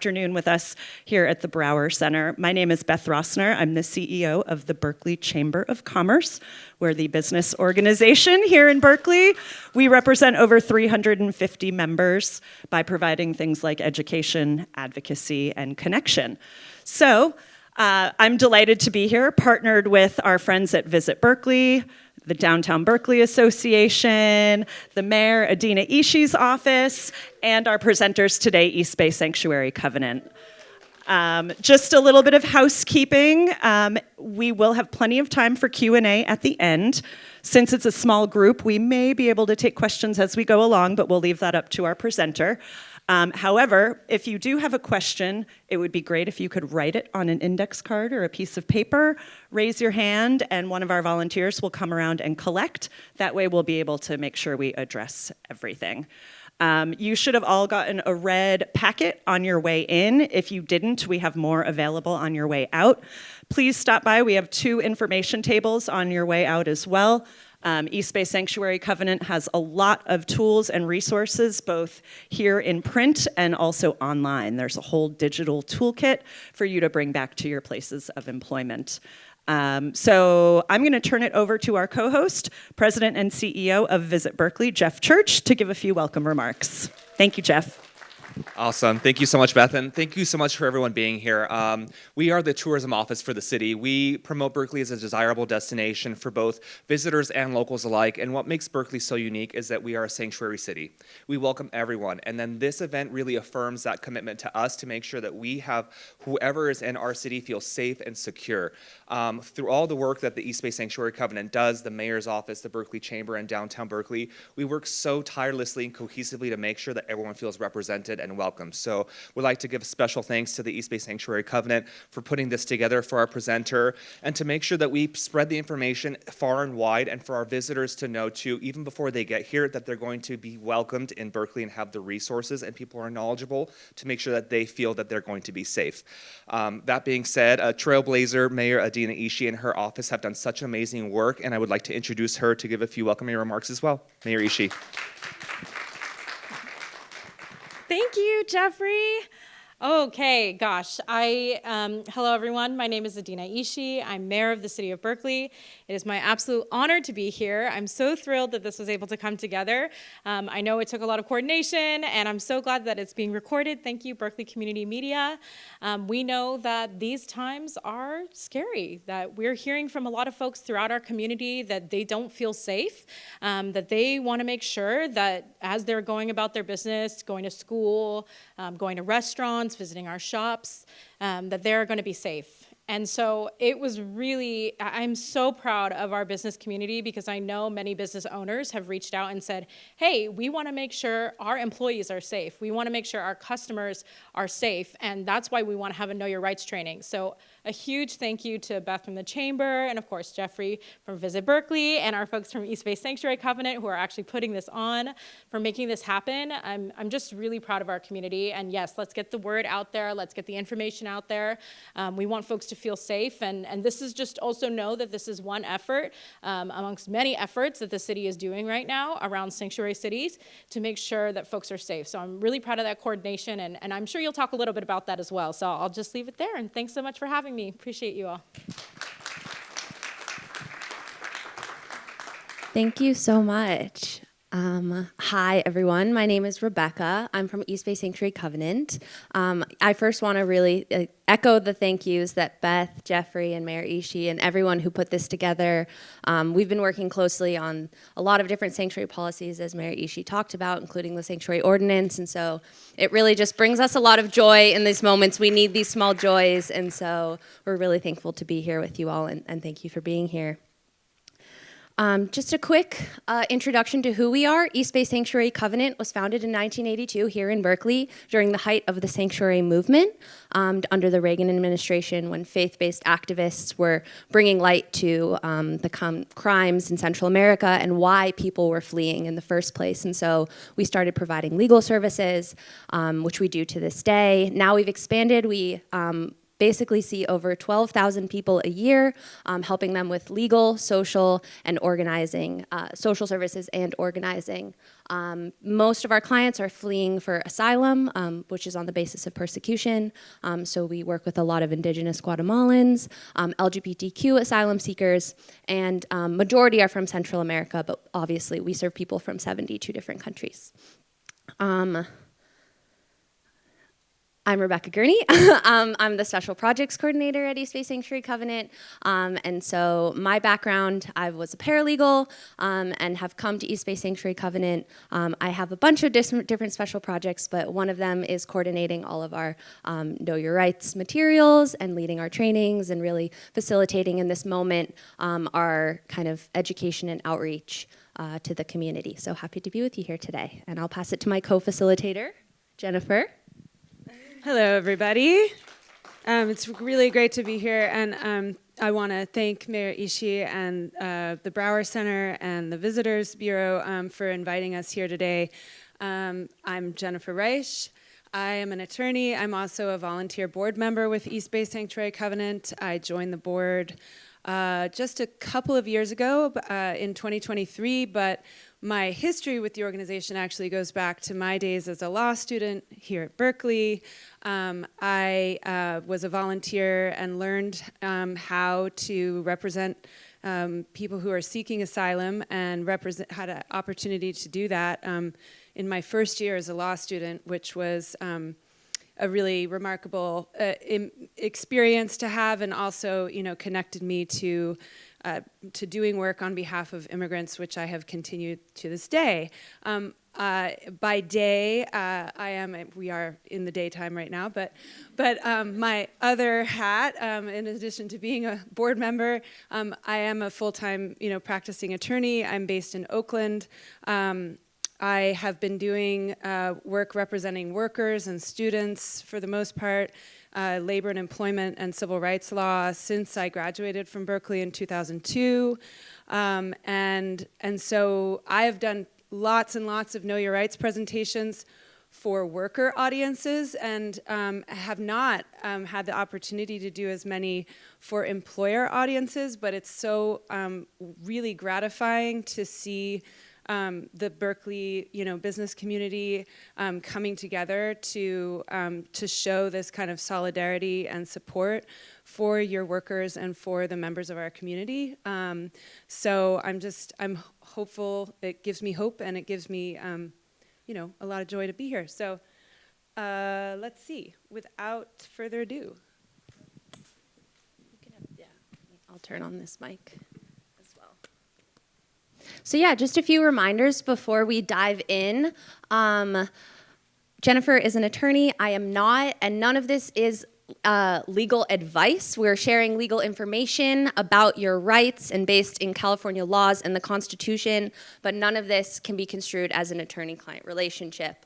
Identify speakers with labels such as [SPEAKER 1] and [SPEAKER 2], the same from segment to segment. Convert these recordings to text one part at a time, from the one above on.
[SPEAKER 1] afternoon with us here at the Brower Center. My name is Beth Rossner. I'm the CEO of the Berkeley Chamber of Commerce. We're the business organization here in Berkeley. We represent over 350 members by providing things like education, advocacy, and connection. So I'm delighted to be here, partnered with our friends at Visit Berkeley, the Downtown Berkeley Association, the Mayor Adina Ishii's office, and our presenters today, East Bay Sanctuary Covenant. Just a little bit of housekeeping. We will have plenty of time for Q&A at the end. Since it's a small group, we may be able to take questions as we go along, but we'll leave that up to our presenter. However, if you do have a question, it would be great if you could write it on an index card or a piece of paper, raise your hand, and one of our volunteers will come around and collect. That way we'll be able to make sure we address everything. You should have all gotten a red packet on your way in. If you didn't, we have more available on your way out. Please stop by. We have 2 information tables on your way out as well. East Bay Sanctuary Covenant has a lot of tools and resources, both here in print and also online. There's a whole digital toolkit for you to bring back to your places of employment. So I'm going to turn it over to our co-host, President and CEO of Visit Berkeley, Jeff Church, to give a few welcome remarks. Thank you, Jeff.
[SPEAKER 2] Awesome. Thank you so much, Beth, and thank you so much for everyone being here. We are the tourism office for the city. We promote Berkeley as a desirable destination for both visitors and locals alike, and what makes Berkeley so unique is that we are a sanctuary city. We welcome everyone, and then this event really affirms that commitment to us to make sure that we have whoever is in our city feel safe and secure. Through all the work that the East Bay Sanctuary Covenant does, the Mayor's Office, the Berkeley Chamber, and Downtown Berkeley, we work so tirelessly and cohesively to make sure that everyone feels represented and welcome. So we'd like to give special thanks to the East Bay Sanctuary Covenant for putting this together for our presenter and to make sure that we spread the information far and wide and for our visitors to know too, even before they get here, that they're going to be welcomed in Berkeley and have the resources and people are knowledgeable to make sure that they feel that they're going to be safe. That being said, Trailblazer Mayor Adina Ishii and her office have done such amazing work, and I would like to introduce her to give a few welcoming remarks as well. Mayor Ishii.
[SPEAKER 3] Thank you, Jeffrey. Okay, gosh. Hello, everyone. My name is Adina Ishii. I'm mayor of the city of Berkeley. It is my absolute honor to be here. I'm so thrilled that this was able to come together. I know it took a lot of coordination, and I'm so glad that it's being recorded. Thank you, Berkeley Community Media. We know that these times are scary, that we're hearing from a lot of folks throughout our community that they don't feel safe, that they want to make sure that as they're going about their business, going to school, going to restaurants, visiting our shops, that they're going to be safe. And so it was really, I'm so proud of our business community because I know many business owners have reached out and said, hey, we want to make sure our employees are safe. We want to make sure our customers are safe. And that's why we want to have a Know Your Rights training. So a huge thank you to Beth from the Chamber and, of course, Jeffrey from Visit Berkeley and our folks from East Bay Sanctuary Covenant who are actually putting this on for making this happen. I'm just really proud of our community. And, yes, let's get the word out there. Let's get the information out there. We want folks to feel safe. And this is just also know that this is one effort amongst many efforts that the city is doing right now around sanctuary cities to make sure that folks are safe. So I'm really proud of that coordination. And I'm sure you'll talk a little bit about that as well. So I'll just leave it there. And thanks so much for having me. Appreciate you all.
[SPEAKER 4] Thank you so much. Hi, everyone. My name is Rebecca. I'm from East Bay Sanctuary Covenant. I first want to really echo the thank yous that Beth, Jeffrey, and Mayor Ishii and everyone who put this together. We've been working closely on a lot of different sanctuary policies, as Mayor Ishii talked about, including the sanctuary ordinance. And so it really just brings us a lot of joy in these moments. We need these small joys. And so we're really thankful to be here with you all. And thank you for being here. Just a quick introduction to who we are. East Bay Sanctuary Covenant was founded in 1982 here in Berkeley during the height of the sanctuary movement under the Reagan administration when faith-based activists were bringing light to the crimes in Central America and why people were fleeing in the first place. And so we started providing legal services, which we do to this day. Now we've expanded. We basically see over 12,000 people a year, helping them with legal, social, and organizing, social services and organizing. Most of our clients are fleeing for asylum, which is on the basis of persecution. So we work with a lot of indigenous Guatemalans, LGBTQ asylum seekers, and majority are from Central America, but obviously we serve people from 72 different countries. I'm Rebecca Gurney. I'm the Special Projects Coordinator at East Bay Sanctuary Covenant. And so my background, I was a paralegal and have come to East Bay Sanctuary Covenant. I have a bunch of different special projects, but one of them is coordinating all of our Know Your Rights materials and leading our trainings and really facilitating in this moment our kind of education and outreach to the community. So happy to be with you here today. And I'll pass it to my co-facilitator, Jennifer.
[SPEAKER 5] Hello, everybody. It's really great to be here, and I want to thank Mayor Ishii and the Brower Center and the Visitors Bureau for inviting us here today. I'm Jennifer Reich. I am an attorney. I'm also a volunteer board member with East Bay Sanctuary Covenant. I joined the board just a couple of years ago in 2023, but my history with the organization actually goes back to my days as a law student here at Berkeley. I was a volunteer and learned how to represent people who are seeking asylum and had an opportunity to do that in my first year as a law student, which was a really remarkable experience to have, and also, connected me to doing work on behalf of immigrants, which I have continued to this day. By day, we are in the daytime right now, but my other hat, in addition to being a board member, I am a full-time, practicing attorney. I'm based in Oakland. I have been doing work representing workers and students for the most part, labor and employment and civil rights law since I graduated from Berkeley in 2002. And so I have done lots and lots of Know Your Rights presentations for worker audiences and have not had the opportunity to do as many for employer audiences, but it's so really gratifying to see the Berkeley, business community coming together to show this kind of solidarity and support for your workers and for the members of our community. So I'm hopeful. It gives me hope, and it gives me, a lot of joy to be here. So let's see. Without further ado,
[SPEAKER 4] I'll turn on this mic. So yeah, just a few reminders before we dive in. Jennifer is an attorney. I am not, and none of this is legal advice. We're sharing legal information about your rights and based in California laws and the Constitution, but none of this can be construed as an attorney-client relationship.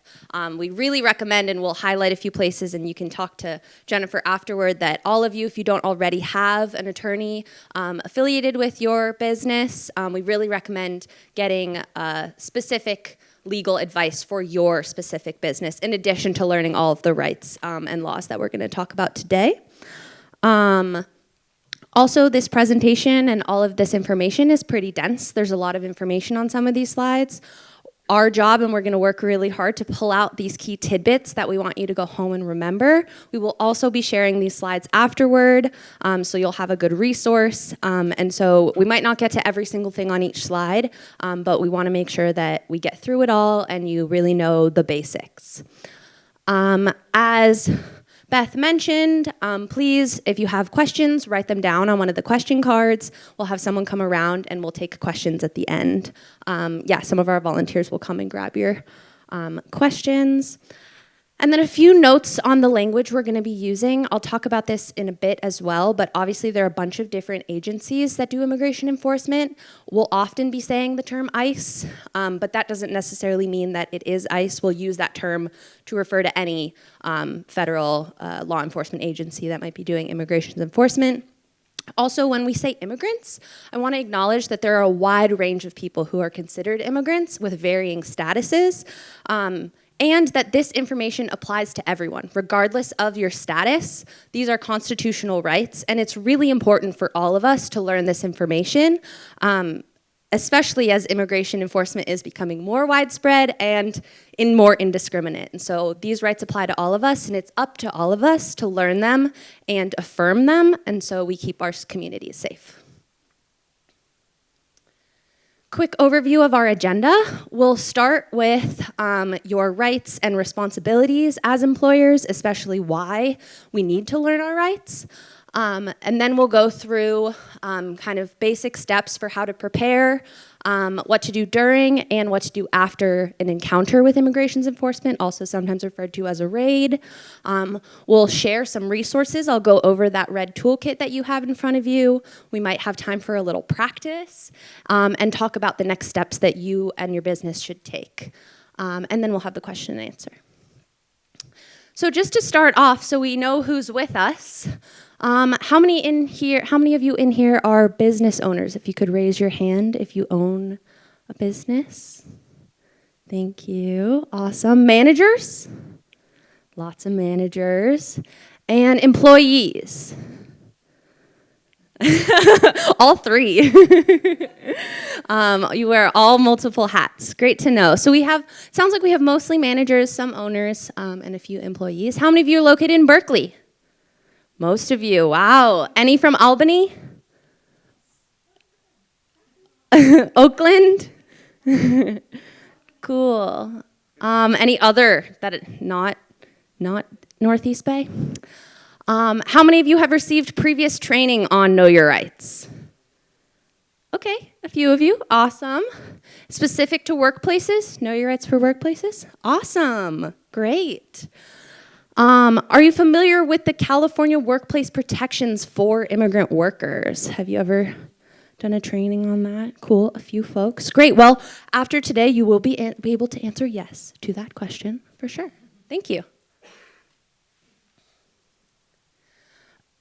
[SPEAKER 4] We really recommend, and we'll highlight a few places, and you can talk to Jennifer afterward, that all of you, if you don't already have an attorney affiliated with your business, we really recommend getting specific legal advice for your specific business, in addition to learning all of the rights and laws that we're going to talk about today. Also, this presentation and all of this information is pretty dense. There's a lot of information on some of these slides. Our job, and we're going to work really hard to pull out these key tidbits that we want you to go home and remember. We will also be sharing these slides afterward, so you'll have a good resource. And so we might not get to every single thing on each slide, but we want to make sure that we get through it all and you really know the basics. As Beth mentioned, please, if you have questions, write them down on one of the question cards. We'll have someone come around and we'll take questions at the end. Some of our volunteers will come and grab your questions. And then a few notes on the language we're going to be using. I'll talk about this in a bit as well, but obviously there are a bunch of different agencies that do immigration enforcement. We'll often be saying the term ICE, but that doesn't necessarily mean that it is ICE. We'll use that term to refer to any federal law enforcement agency that might be doing immigration enforcement. Also, when we say immigrants, I want to acknowledge that there are a wide range of people who are considered immigrants with varying statuses. and that this information applies to everyone, regardless of your status. These are constitutional rights, and it's really important for all of us to learn this information, especially as immigration enforcement is becoming more widespread and more indiscriminate. And so these rights apply to all of us, and it's up to all of us to learn them and affirm them, and so we keep our communities safe. Quick overview of our agenda. We'll start with your rights and responsibilities as employers, especially why we need to learn our rights. And then we'll go through kind of basic steps for how to prepare, what to do during, and what to do after an encounter with immigration enforcement, also sometimes referred to as a raid. We'll share some resources. I'll go over that red toolkit that you have in front of you. We might have time for a little practice, and talk about the next steps that you and your business should take. And then we'll have the question and answer. So just to start off, so we know who's with us, how many of you in here are business owners? If you could raise your hand if you own a business. Thank you. Awesome. Managers? Lots of managers. And employees? All three. You wear all multiple hats. Great to know. So sounds like we have mostly managers, some owners, and a few employees. How many of you are located in Berkeley? Most of you. Wow. Any from Albany? Oakland? Cool. Any other that not Northeast Bay? How many of you have received previous training on Know Your Rights? Okay, a few of you. Awesome. Specific to workplaces? Know Your Rights for workplaces? Awesome. Great. Are you familiar with the California Workplace Protections for Immigrant Workers? Have you ever done a training on that? Cool, a few folks. Great, well, after today, you will be able to answer yes to that question for sure. Thank you.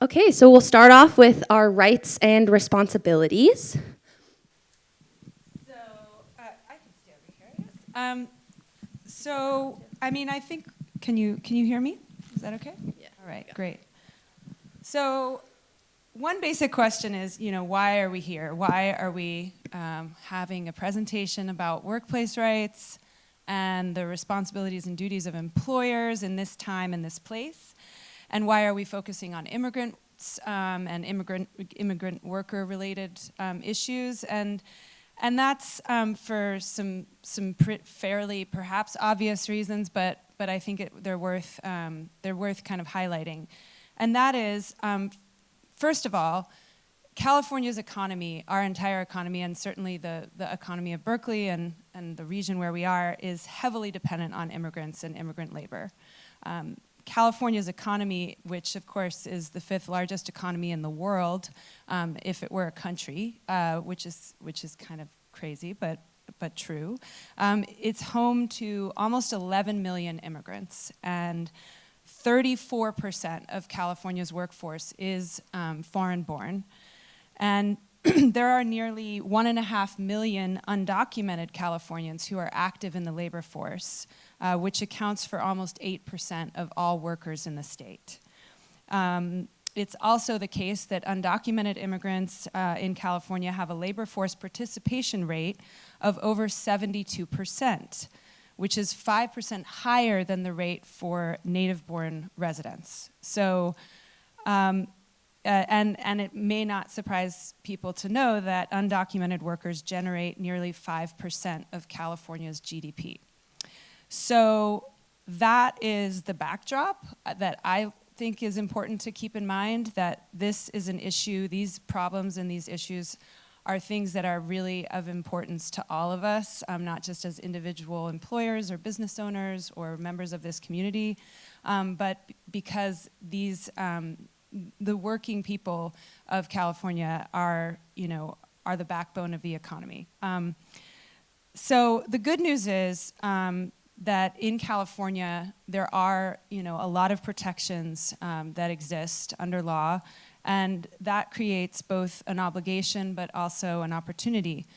[SPEAKER 4] Okay, so we'll start off with our rights and responsibilities.
[SPEAKER 5] So, I can stay over here, I guess. I think, can you hear me? Is that okay? Yeah. All right, great. So, one basic question is, why are we here? Why are we having a presentation about workplace rights and the responsibilities and duties of employers in this time and this place? And why are we focusing on immigrants and immigrant worker-related issues? And that's for some fairly perhaps obvious reasons, but I think they're worth kind of highlighting. And that is, first of all, California's economy, our entire economy, and certainly the economy of Berkeley and the region where we are, is heavily dependent on immigrants and immigrant labor. California's economy, which of course is the 5th largest economy in the world, if it were a country, which is kind of crazy, but true. It's home to almost 11 million immigrants, and 34% of California's workforce is foreign-born. And there are nearly 1.5 million undocumented Californians who are active in the labor force, which accounts for almost 8% of all workers in the state. It's also the case that undocumented immigrants in California have a labor force participation rate of over 72%, which is 5% higher than the rate for native-born residents. So, and it may not surprise people to know that undocumented workers generate nearly 5% of California's GDP. So that is the backdrop that I think is important to keep in mind, that this is an issue, these problems and these issues are things that are really of importance to all of us, not just as individual employers or business owners or members of this community, but because these, the working people of California are the backbone of the economy. So the good news is that in California, there are a lot of protections that exist under law, and that creates both an obligation but also an opportunity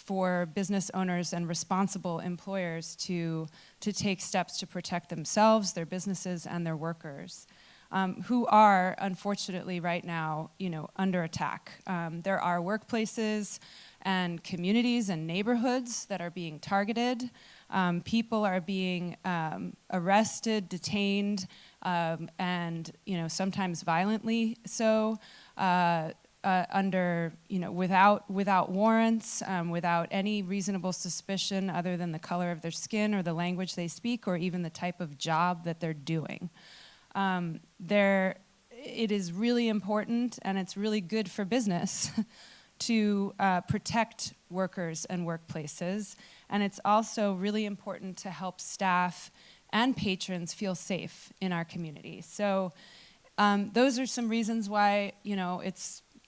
[SPEAKER 5] for business owners and responsible employers to take steps to protect themselves, their businesses, and their workers, who are, unfortunately, right now, under attack. There are workplaces and communities and neighborhoods that are being targeted. People are being arrested, detained, and sometimes violently so, under without warrants, without any reasonable suspicion other than the color of their skin or the language they speak or even the type of job that they're doing. It is really important, and it's really good for business to protect workers and workplaces, and it's also really important to help staff and patrons feel safe in our community. So those are some reasons why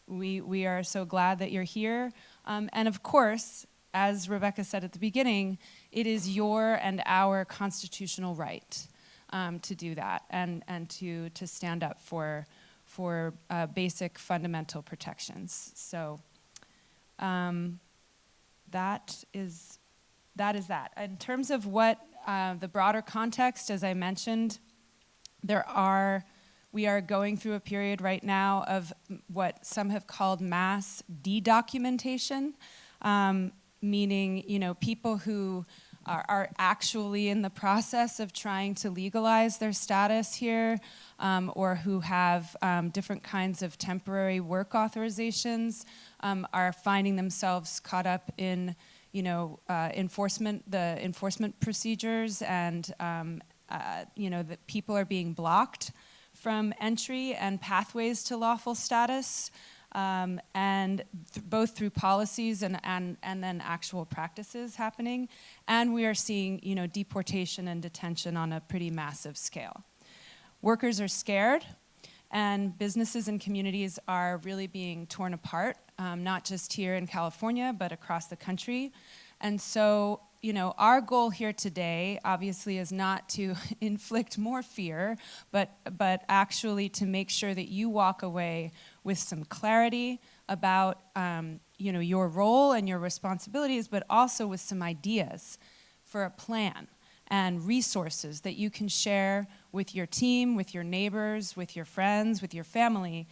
[SPEAKER 5] we are so glad that you're here. And of course, as Rebecca said at the beginning, it is your and our constitutional right to do that and to stand up for basic fundamental protections. So that is that. In terms of what the broader context, as I mentioned, we are going through a period right now of what some have called mass de-documentation, meaning people who are actually in the process of trying to legalize their status here, or who have different kinds of temporary work authorizations, are finding themselves caught up in enforcement procedures, and that people are being blocked from entry and pathways to lawful status, and both through policies and then actual practices happening. And we are seeing deportation and detention on a pretty massive scale. Workers are scared, and businesses and communities are really being torn apart, not just here in California, but across the country. And so our goal here today, obviously, is not to inflict more fear, but actually to make sure that you walk away with some clarity about, your role and your responsibilities, but also with some ideas for a plan and resources that you can share with your team, with your neighbors, with your friends, with your family,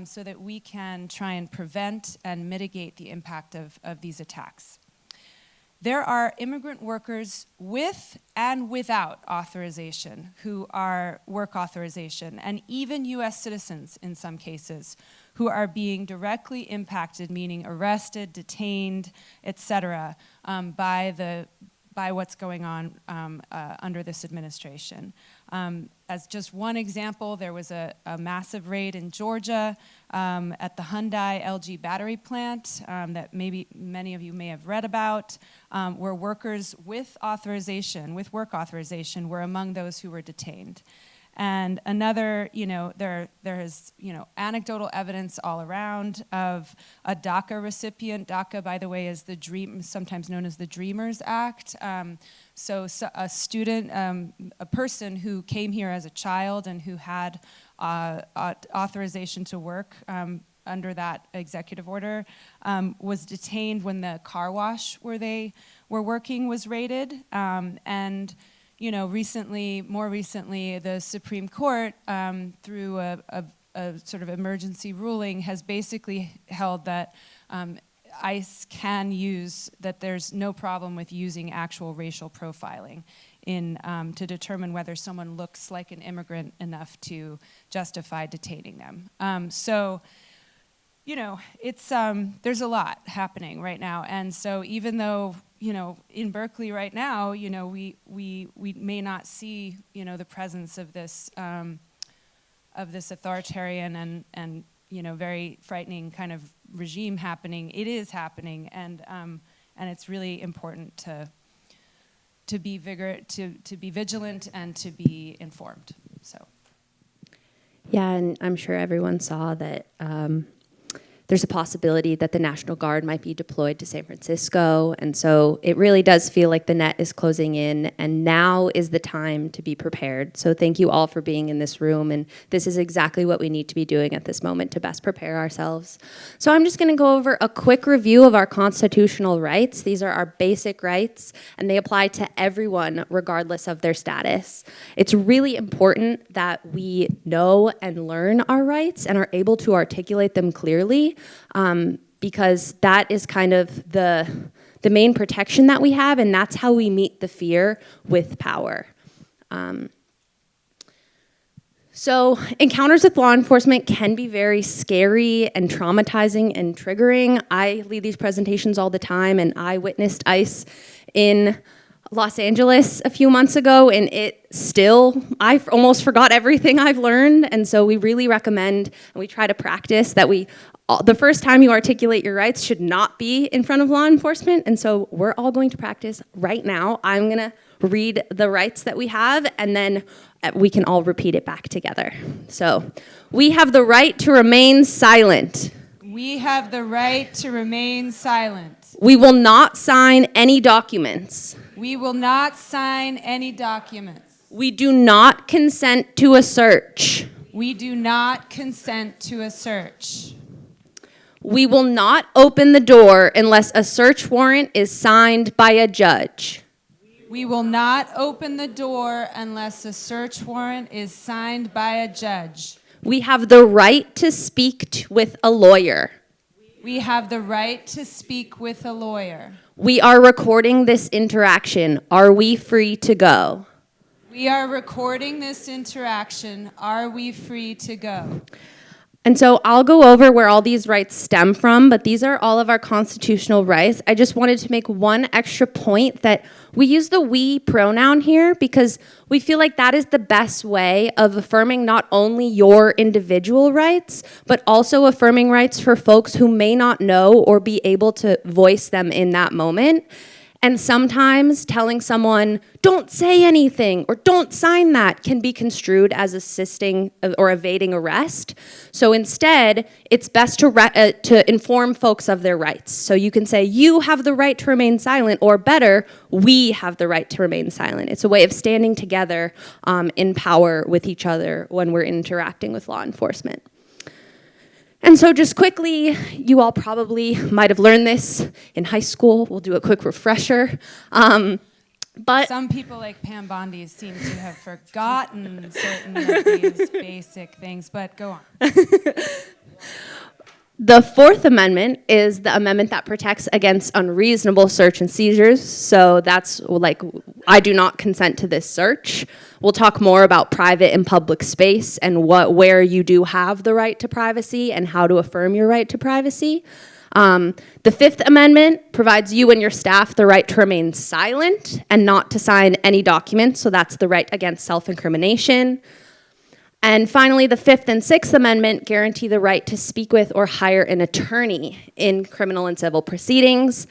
[SPEAKER 5] so that we can try and prevent and mitigate the impact of these attacks. There are immigrant workers with and without authorization who are work authorization, and even US citizens in some cases, who are being directly impacted, meaning arrested, detained, etc., by what's going on under this administration. As just one example, there was a massive raid in Georgia at the Hyundai LG battery plant that maybe many of you may have read about, where workers with work authorization, were among those who were detained. And another, there is, anecdotal evidence all around of a DACA recipient. DACA, by the way, is sometimes known as the Dreamers Act. So a student, a person who came here as a child and who had authorization to work under that executive order, was detained when the car wash where they were working was raided. And more recently, the Supreme Court, through a sort of emergency ruling, has basically held that ICE can that there's no problem with using actual racial profiling to determine whether someone looks like an immigrant enough to justify detaining them. So it's there's a lot happening right now, and so even though in Berkeley right now, we may not see the presence of this authoritarian and very frightening kind of regime happening. It is happening, and it's really important to be vigilant and to be informed. So.
[SPEAKER 4] Yeah, and I'm sure everyone saw that There's a possibility that the National Guard might be deployed to San Francisco. And so it really does feel like the net is closing in, and now is the time to be prepared. So thank you all for being in this room, and this is exactly what we need to be doing at this moment to best prepare ourselves. So I'm just gonna go over a quick review of our constitutional rights. These are our basic rights, and they apply to everyone regardless of their status. It's really important that we know and learn our rights and are able to articulate them clearly, because that is kind of the main protection that we have, and that's how we meet the fear with power. So encounters with law enforcement can be very scary and traumatizing and triggering. I lead these presentations all the time, and I witnessed ICE in Los Angeles a few months ago, and I almost forgot everything I've learned. And so we really recommend, and we try to practice that the first time you articulate your rights should not be in front of law enforcement. And so we're all going to practice right now. I'm gonna read the rights that we have, and then we can all repeat it back together. So we have the right to remain silent.
[SPEAKER 5] We have the right to remain silent.
[SPEAKER 4] We will not sign any documents.
[SPEAKER 5] We will not sign any documents.
[SPEAKER 4] We do not consent to a search.
[SPEAKER 5] We do not consent to a search.
[SPEAKER 4] We will not open the door unless a search warrant is signed by a judge.
[SPEAKER 5] We will not open the door unless a search warrant is signed by a judge.
[SPEAKER 4] We have the right to speak with a lawyer.
[SPEAKER 5] We have the right to speak with a lawyer.
[SPEAKER 4] We are recording this interaction. Are we free to go?
[SPEAKER 5] We are recording this interaction. Are we free to go?
[SPEAKER 4] And so I'll go over where all these rights stem from, but these are all of our constitutional rights. I just wanted to make one extra point that we use the we pronoun here because we feel like that is the best way of affirming not only your individual rights, but also affirming rights for folks who may not know or be able to voice them in that moment. And sometimes telling someone, don't say anything or don't sign that can be construed as assisting or evading arrest. So instead, it's best to inform folks of their rights. So you can say, you have the right to remain silent, or better, we have the right to remain silent. It's a way of standing together in power with each other when we're interacting with law enforcement. And so just quickly, you all probably might have learned this in high school. We'll do a quick refresher. But
[SPEAKER 5] some people like Pam Bondi seem to have forgotten certain of these basic things, but go on.
[SPEAKER 4] The Fourth Amendment is the amendment that protects against unreasonable search and seizures. So that's like, I do not consent to this search. We'll talk more about private and public space and where you do have the right to privacy and how to affirm your right to privacy. The Fifth Amendment provides you and your staff the right to remain silent and not to sign any documents. So that's the right against self-incrimination. And finally, the Fifth and Sixth Amendment guarantee the right to speak with or hire an attorney in criminal and civil proceedings.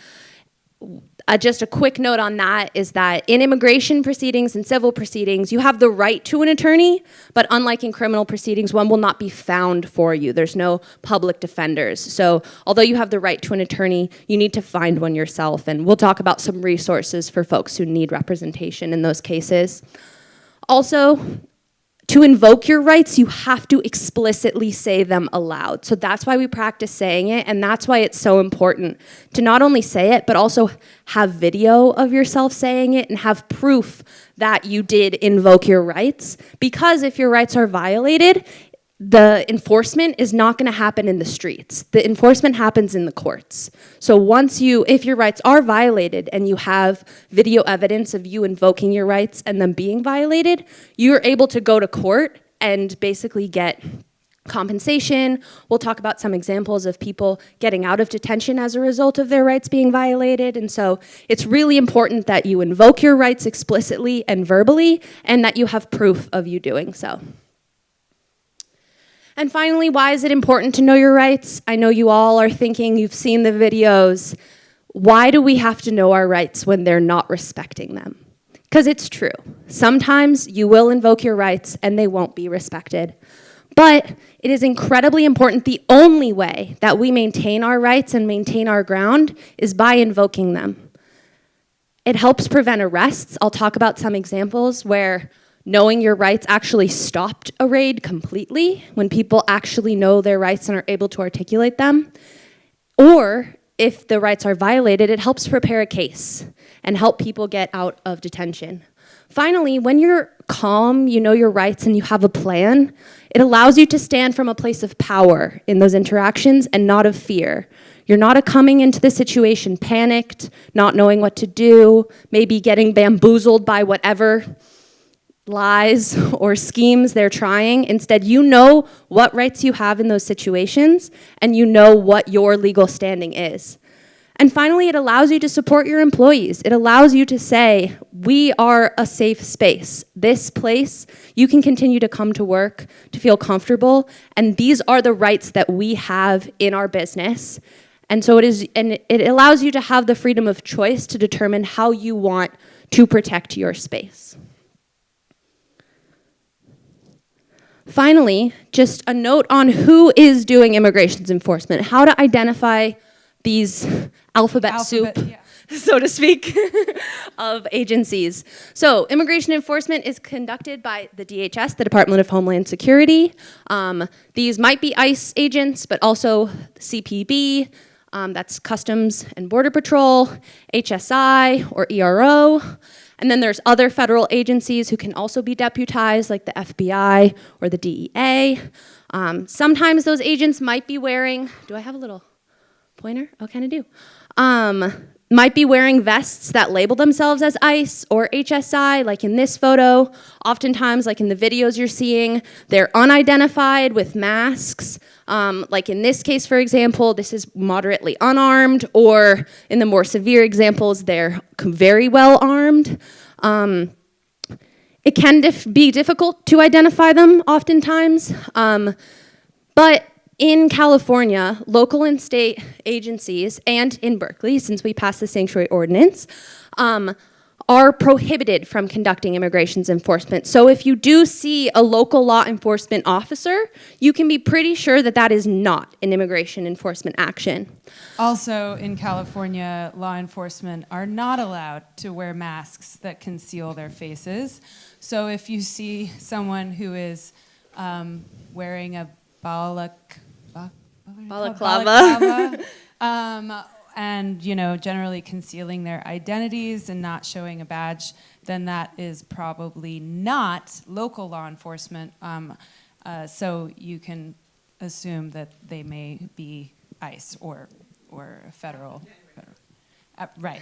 [SPEAKER 4] Just a quick note on that is that in immigration proceedings and civil proceedings, you have the right to an attorney, but unlike in criminal proceedings, one will not be found for you. There's no public defenders. So although you have the right to an attorney, you need to find one yourself. And we'll talk about some resources for folks who need representation in those cases. Also, to invoke your rights, you have to explicitly say them aloud. So that's why we practice saying it, and that's why it's so important to not only say it, but also have video of yourself saying it and have proof that you did invoke your rights. Because if your rights are violated, the enforcement is not going to happen in the streets. The enforcement happens in the courts. So if your rights are violated and you have video evidence of you invoking your rights and them being violated, you're able to go to court and basically get compensation. We'll talk about some examples of people getting out of detention as a result of their rights being violated. And so it's really important that you invoke your rights explicitly and verbally, and that you have proof of you doing so. And finally, why is it important to know your rights? I know you all are thinking, you've seen the videos. Why do we have to know our rights when they're not respecting them? Because it's true. Sometimes you will invoke your rights and they won't be respected. But it is incredibly important. The only way that we maintain our rights and maintain our ground is by invoking them. It helps prevent arrests. I'll talk about some examples where knowing your rights actually stopped a raid completely, when people actually know their rights and are able to articulate them. Or if the rights are violated, it helps prepare a case and help people get out of detention. Finally, when you're calm, you know your rights, and you have a plan, it allows you to stand from a place of power in those interactions and not of fear. You're not coming into the situation panicked, not knowing what to do, maybe getting bamboozled by whatever lies or schemes they're trying. Instead, you know what rights you have in those situations, and you know what your legal standing is. And finally, it allows you to support your employees. It allows you to say, we are a safe space. This place, you can continue to come to work, to feel comfortable, and these are the rights that we have in our business. And so it allows you to have the freedom of choice to determine how you want to protect your space. Finally, just a note on who is doing immigration enforcement, how to identify these alphabet soup,
[SPEAKER 5] yeah.
[SPEAKER 4] so to speak, of agencies. So immigration enforcement is conducted by the DHS, the Department of Homeland Security. These might be ICE agents, but also CPB, that's Customs and Border Patrol, HSI, or ERO. And then there's other federal agencies who can also be deputized, like the FBI or the DEA. Sometimes those agents might be wearing, do I have a little pointer? Oh, kind of do. Might be wearing vests that label themselves as ICE or HSI, like in this photo. Oftentimes, like in the videos you're seeing, they're unidentified with masks. Like in this case, for example, this is moderately unarmed, or in the more severe examples, they're very well armed. It can be difficult to identify them oftentimes, but in California, local and state agencies, and in Berkeley, since we passed the sanctuary ordinance, are prohibited from conducting immigration enforcement. So if you do see a local law enforcement officer, you can be pretty sure that that is not an immigration enforcement action.
[SPEAKER 5] Also, in California, law enforcement are not allowed to wear masks that conceal their faces. So if you see someone who is wearing a balaclava, and generally concealing their identities and not showing a badge, then that is probably not local law enforcement. So you can assume that they may be ICE or a federal. Right.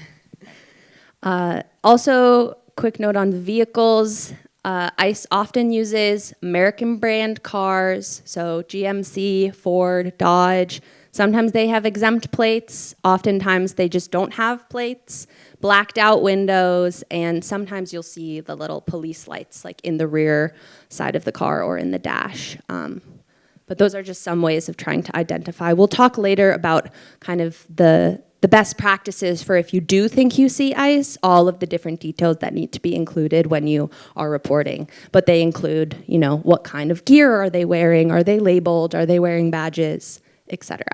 [SPEAKER 4] Also, quick note on vehicles. ICE often uses American brand cars, so GMC, Ford, Dodge. Sometimes they have exempt plates. Oftentimes they just don't have plates, blacked out windows, and sometimes you'll see the little police lights like in the rear side of the car or in the dash. But those are just some ways of trying to identify. We'll talk later about kind of the best practices for if you do think you see ICE, all of the different details that need to be included when you are reporting. But they include, what kind of gear are they wearing? Are they labeled? Are they wearing badges, etc.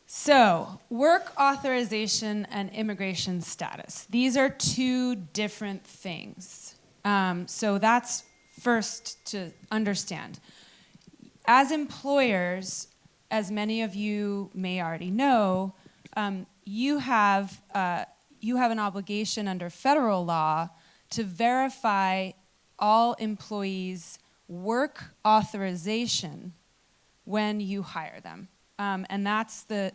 [SPEAKER 5] So, work authorization and immigration status. These are two different things. So that's first to understand. As employers, as many of you may already know, you have an obligation under federal law to verify all employees' work authorization when you hire them. And that's the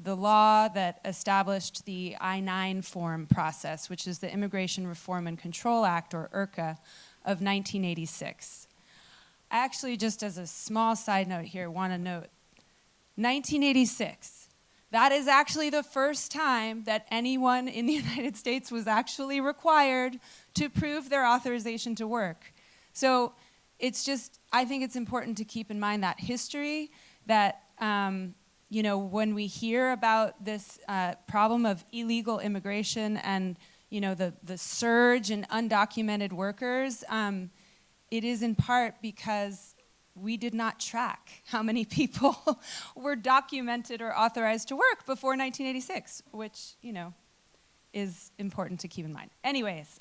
[SPEAKER 5] law that established the I-9 form process, which is the Immigration Reform and Control Act, or IRCA, of 1986. I actually, just as a small side note here, want to note 1986. That is actually the first time that anyone in the United States was actually required to prove their authorization to work. So it's just, I think it's important to keep in mind that history, that when we hear about this problem of illegal immigration and the surge in undocumented workers, it is in part because we did not track how many people were documented or authorized to work before 1986, which, is important to keep in mind. Anyways,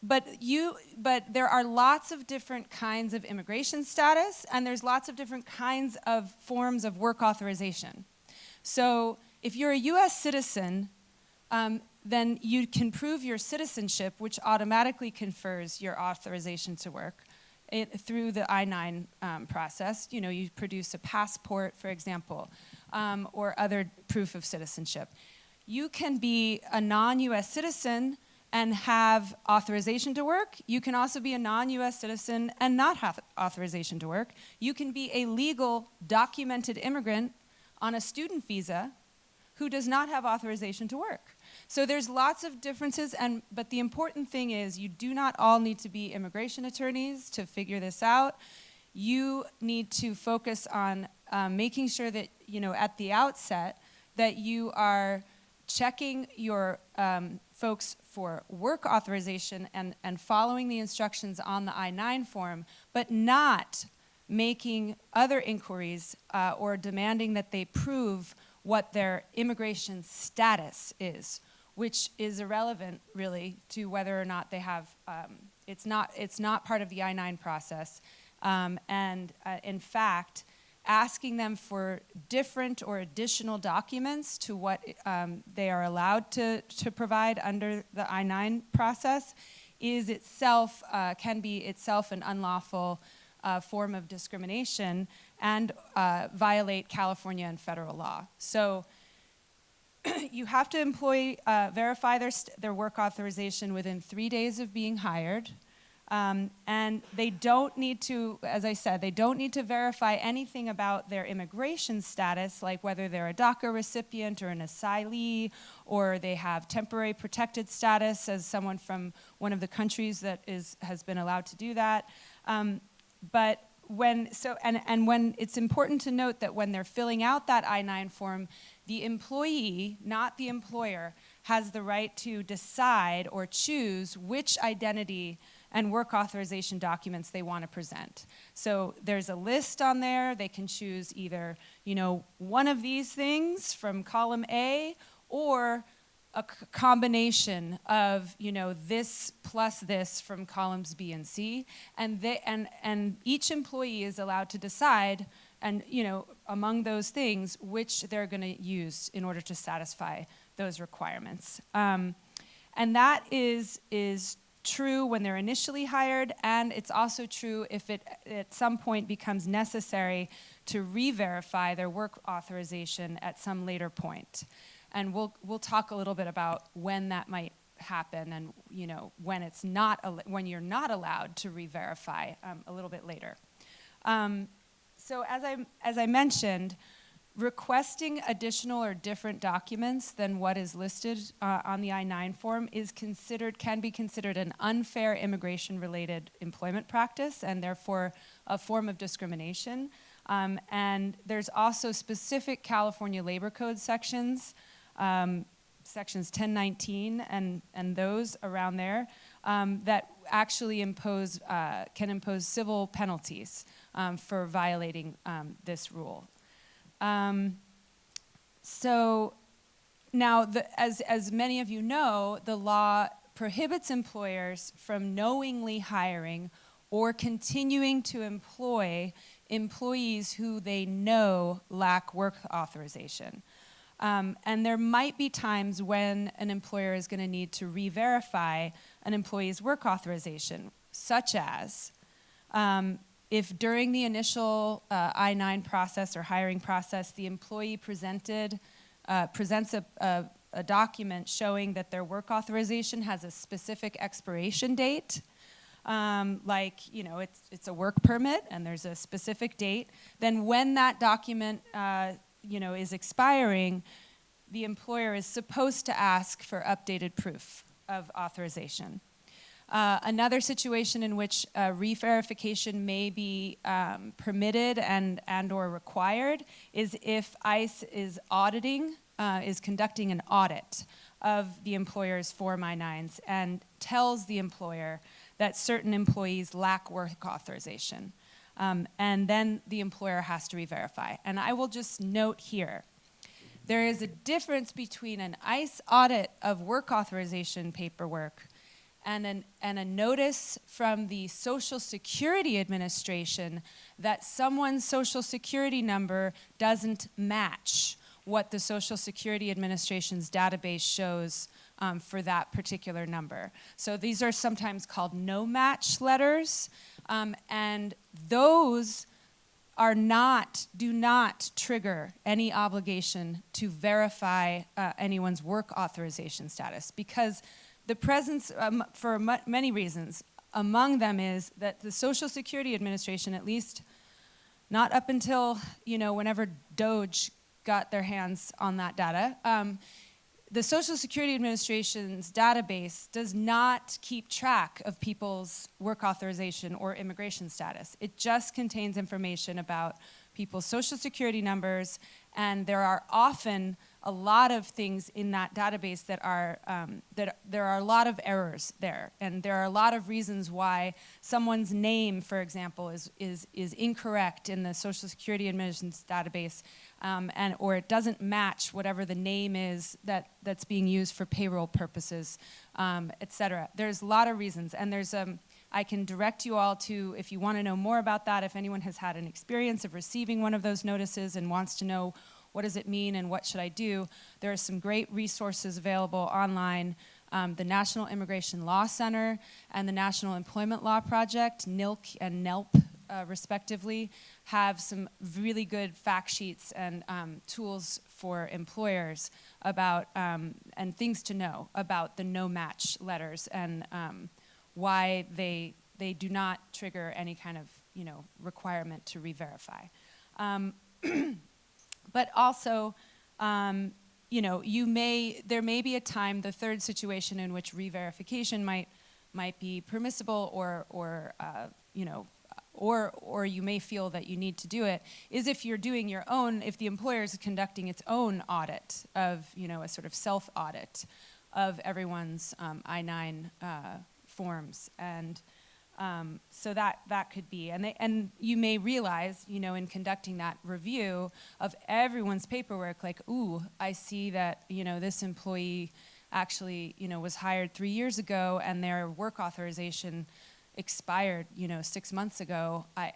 [SPEAKER 5] but there are lots of different kinds of immigration status, and there's lots of different kinds of forms of work authorization. So if you're a US citizen, then you can prove your citizenship, which automatically confers your authorization to work through the I-9 process. You produce a passport, for example, or other proof of citizenship. You can be a non-US citizen and have authorization to work. You can also be a non-US citizen and not have authorization to work. You can be a legal, documented immigrant on a student visa who does not have authorization to work. So there's lots of differences, but the important thing is you do not all need to be immigration attorneys to figure this out. You need to focus on making sure that, at the outset, that you are checking your folks for work authorization and following the instructions on the I-9 form, but not making other inquiries or demanding that they prove what their immigration status is, which is irrelevant, really, to whether or not they have, it's not part of the I-9 process. In fact, asking them for different or additional documents to what they are allowed to provide under the I-9 process is itself, can be itself an unlawful form of discrimination and violate California and federal law. So you have to verify their work authorization within 3 days of being hired. And they don't need to, as I said, they don't need to verify anything about their immigration status, like whether they're a DACA recipient or an asylee, or they have temporary protected status as someone from one of the countries that has been allowed to do that. But when it's important to note that when they're filling out that I-9 form, the employee, not the employer, has the right to decide or choose which identity and work authorization documents they want to present. So there's a list on there. They can choose either, one of these things from column A, or a combination of, this plus this from columns B and C, and each employee is allowed to decide, and among those things, which they're going to use in order to satisfy those requirements. And that is true when they're initially hired, and it's also true if it at some point becomes necessary to re-verify their work authorization at some later point. And we'll talk a little bit about when that might happen, and when you're not allowed to re-verify a little bit later. So as I mentioned, requesting additional or different documents than what is listed on the I-9 form can be considered an unfair immigration-related employment practice, and therefore a form of discrimination. And there's also specific California Labor Code sections, sections 1019 and those around there, that actually can impose civil penalties for violating this rule. So now, as many of you know, the law prohibits employers from knowingly hiring or continuing to employ employees who they know lack work authorization. And there might be times when an employer is going to need to re-verify an employee's work authorization, such as if during the initial I-9 process or hiring process, the employee presents a document showing that their work authorization has a specific expiration date, it's a work permit and there's a specific date, then when that document is expiring, the employer is supposed to ask for updated proof of authorization. Another situation in which re-verification may be permitted and or required is if ICE is conducting an audit of the employer's Form I-9s and tells the employer that certain employees lack work authorization. And then the employer has to re-verify. And I will just note here, there is a difference between an ICE audit of work authorization paperwork and a notice from the Social Security Administration that someone's Social Security number doesn't match what the Social Security Administration's database shows for that particular number. So these are sometimes called no-match letters, and those do not trigger any obligation to verify anyone's work authorization status, because the presence, for many reasons, among them is that the Social Security Administration, at least not up until, whenever DOJ got their hands on that data, the Social Security Administration's database does not keep track of people's work authorization or immigration status. It just contains information about people's Social Security numbers, and there are often a lot of things in that database that are, there are a lot of errors there, and there are a lot of reasons why someone's name, for example, is incorrect in the Social Security Administration's database, or it doesn't match whatever the name is that's being used for payroll purposes, et cetera. There's a lot of reasons, and there's I can direct you all to, if you want to know more about that, if anyone has had an experience of receiving one of those notices and wants to know what does it mean and what should I do, there are some great resources available online. The National Immigration Law Center and the National Employment Law Project, NILC and NELP, respectively, have some really good fact sheets and tools for employers about, and things to know about the no-match letters and why they do not trigger any kind of requirement to re-verify. But also, there may be a time, the third situation in which re-verification might be permissible, or you may feel that you need to do it, is if you're doing your own, if the employer is conducting its own audit of, a sort of self-audit of everyone's I-9 forms. And so that could be, and you may realize, in conducting that review of everyone's paperwork, like, ooh, I see that, this employee actually, was hired 3 years ago and their work authorization expired, 6 months ago. I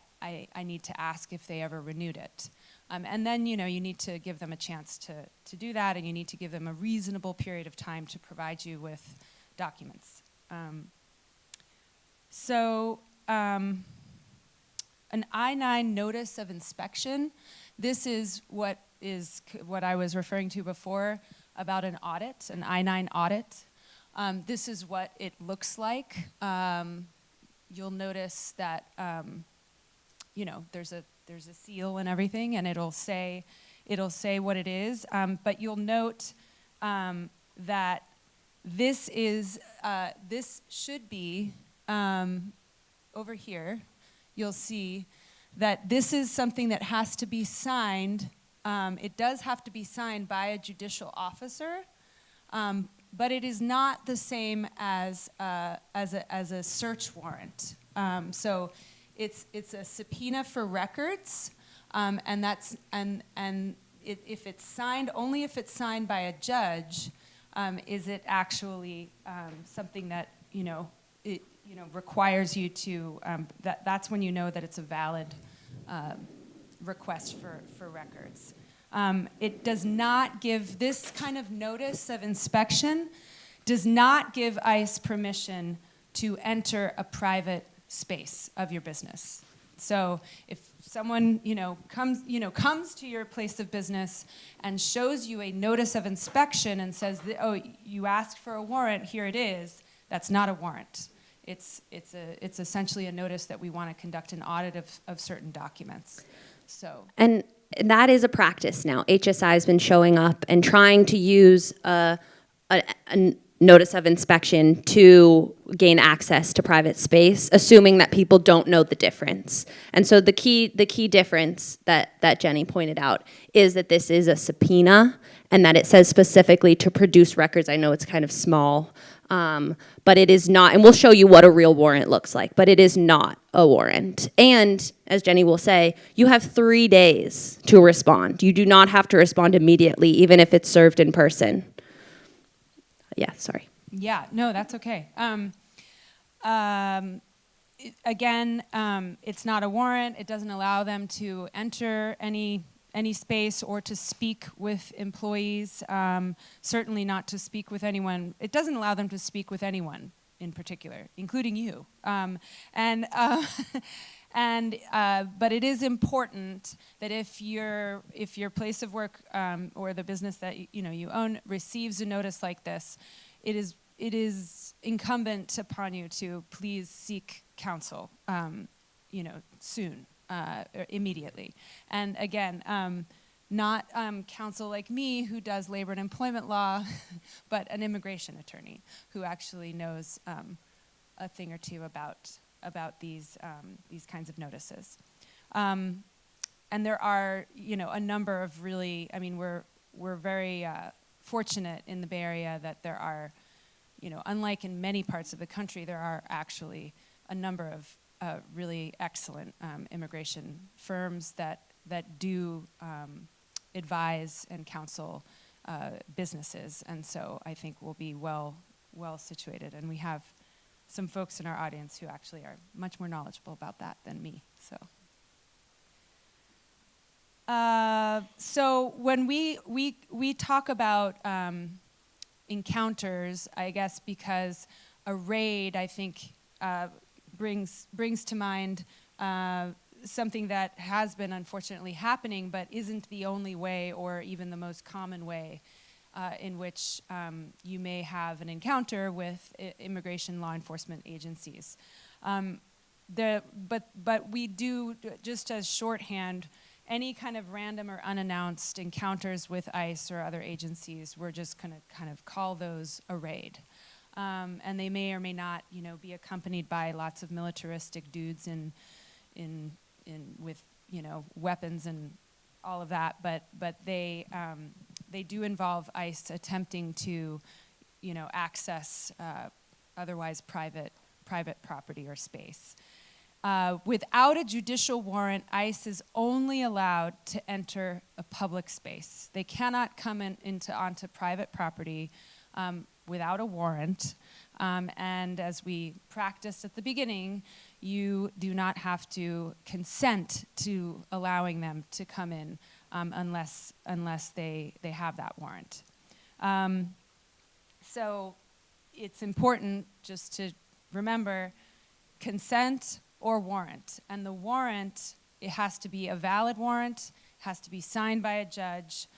[SPEAKER 5] need to ask if they ever renewed it. And then, you need to give them a chance to do that, and you need to give them a reasonable period of time to provide you with documents. So an I-9 notice of inspection, this is what I was referring to before about an audit, an I-9 audit. This is what it looks like. You'll notice that there's a seal and everything, and it'll say what it is. But you'll note that this should be over here. You'll see that this is something that has to be signed. It does have to be signed by a judicial officer, but it is not the same as a search warrant. So it's a subpoena for records, if it's signed, only if it's signed by a judge, is it actually something that it requires you to, that's when you know that it's a valid request for records. It does not give, this kind of notice of inspection does not give ICE permission to enter a private space of your business. So if someone comes to your place of business and shows you a notice of inspection and says, oh, you asked for a warrant, here it is, that's not a warrant. It's essentially a notice that we want to conduct an audit of certain documents. So.
[SPEAKER 4] And that is a practice now. HSI has been showing up and trying to use notice of inspection to gain access to private space, assuming that people don't know the difference. And so the key difference that Jenny pointed out is that this is a subpoena and that it says specifically to produce records. I know it's kind of small, but it is not, and we'll show you what a real warrant looks like, but it is not a warrant. And as Jenny will say, you have 3 days to respond. You do not have to respond immediately, even if it's served in person. Yeah, sorry.
[SPEAKER 5] Yeah, no, that's okay. It's not a warrant. It doesn't allow them to enter any space or to speak with employees, certainly not to speak with anyone. It doesn't allow them to speak with anyone in particular, including you. But it is important that if your place of work or the business that you own receives a notice like this, it is incumbent upon you to please seek counsel, soon, or immediately. And again, not counsel like me who does labor and employment law, but an immigration attorney who actually knows a thing or two about these kinds of notices. And there are, a number of really, we're very fortunate in the Bay Area that there are, unlike in many parts of the country, there are actually a number of really excellent immigration firms that do advise and counsel businesses. And so I think we'll be well situated. And we have some folks in our audience who actually are much more knowledgeable about that than me. So when we talk about encounters, I guess because a raid, I think, brings to mind something that has been unfortunately happening, but isn't the only way or even the most common way in which you may have an encounter with immigration law enforcement agencies. But we do, just as shorthand, any kind of random or unannounced encounters with ICE or other agencies, we're just gonna kind of call those a raid. And they may or may not, be accompanied by lots of militaristic dudes with, weapons and all of that. But they do involve ICE attempting to, access otherwise private property or space. Without a judicial warrant, ICE is only allowed to enter a public space. They cannot come onto private property without a warrant. And as we practiced at the beginning, you do not have to consent to allowing them to come in unless they have that warrant. So it's important just to remember consent or warrant. And the warrant, it has to be a valid warrant, has to be signed by a judge.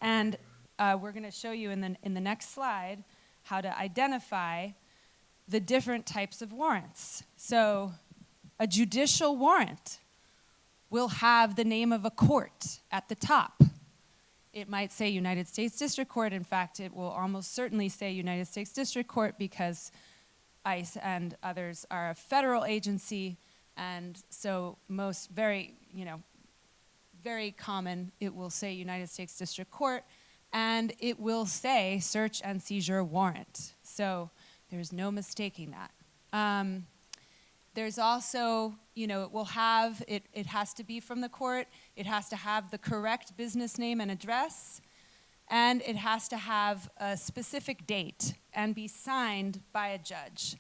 [SPEAKER 5] And we're going to show you in the next slide how to identify the different types of warrants. So a judicial warrant will have the name of a court at the top. It might say United States District Court. In fact, it will almost certainly say United States District Court because ICE and others are a federal agency, and so most very common, it will say United States District Court, and it will say search and seizure warrant. So there's no mistaking that. There's also, it will have, it has to be from the court, it has to have the correct business name and address, and it has to have a specific date and be signed by a judge.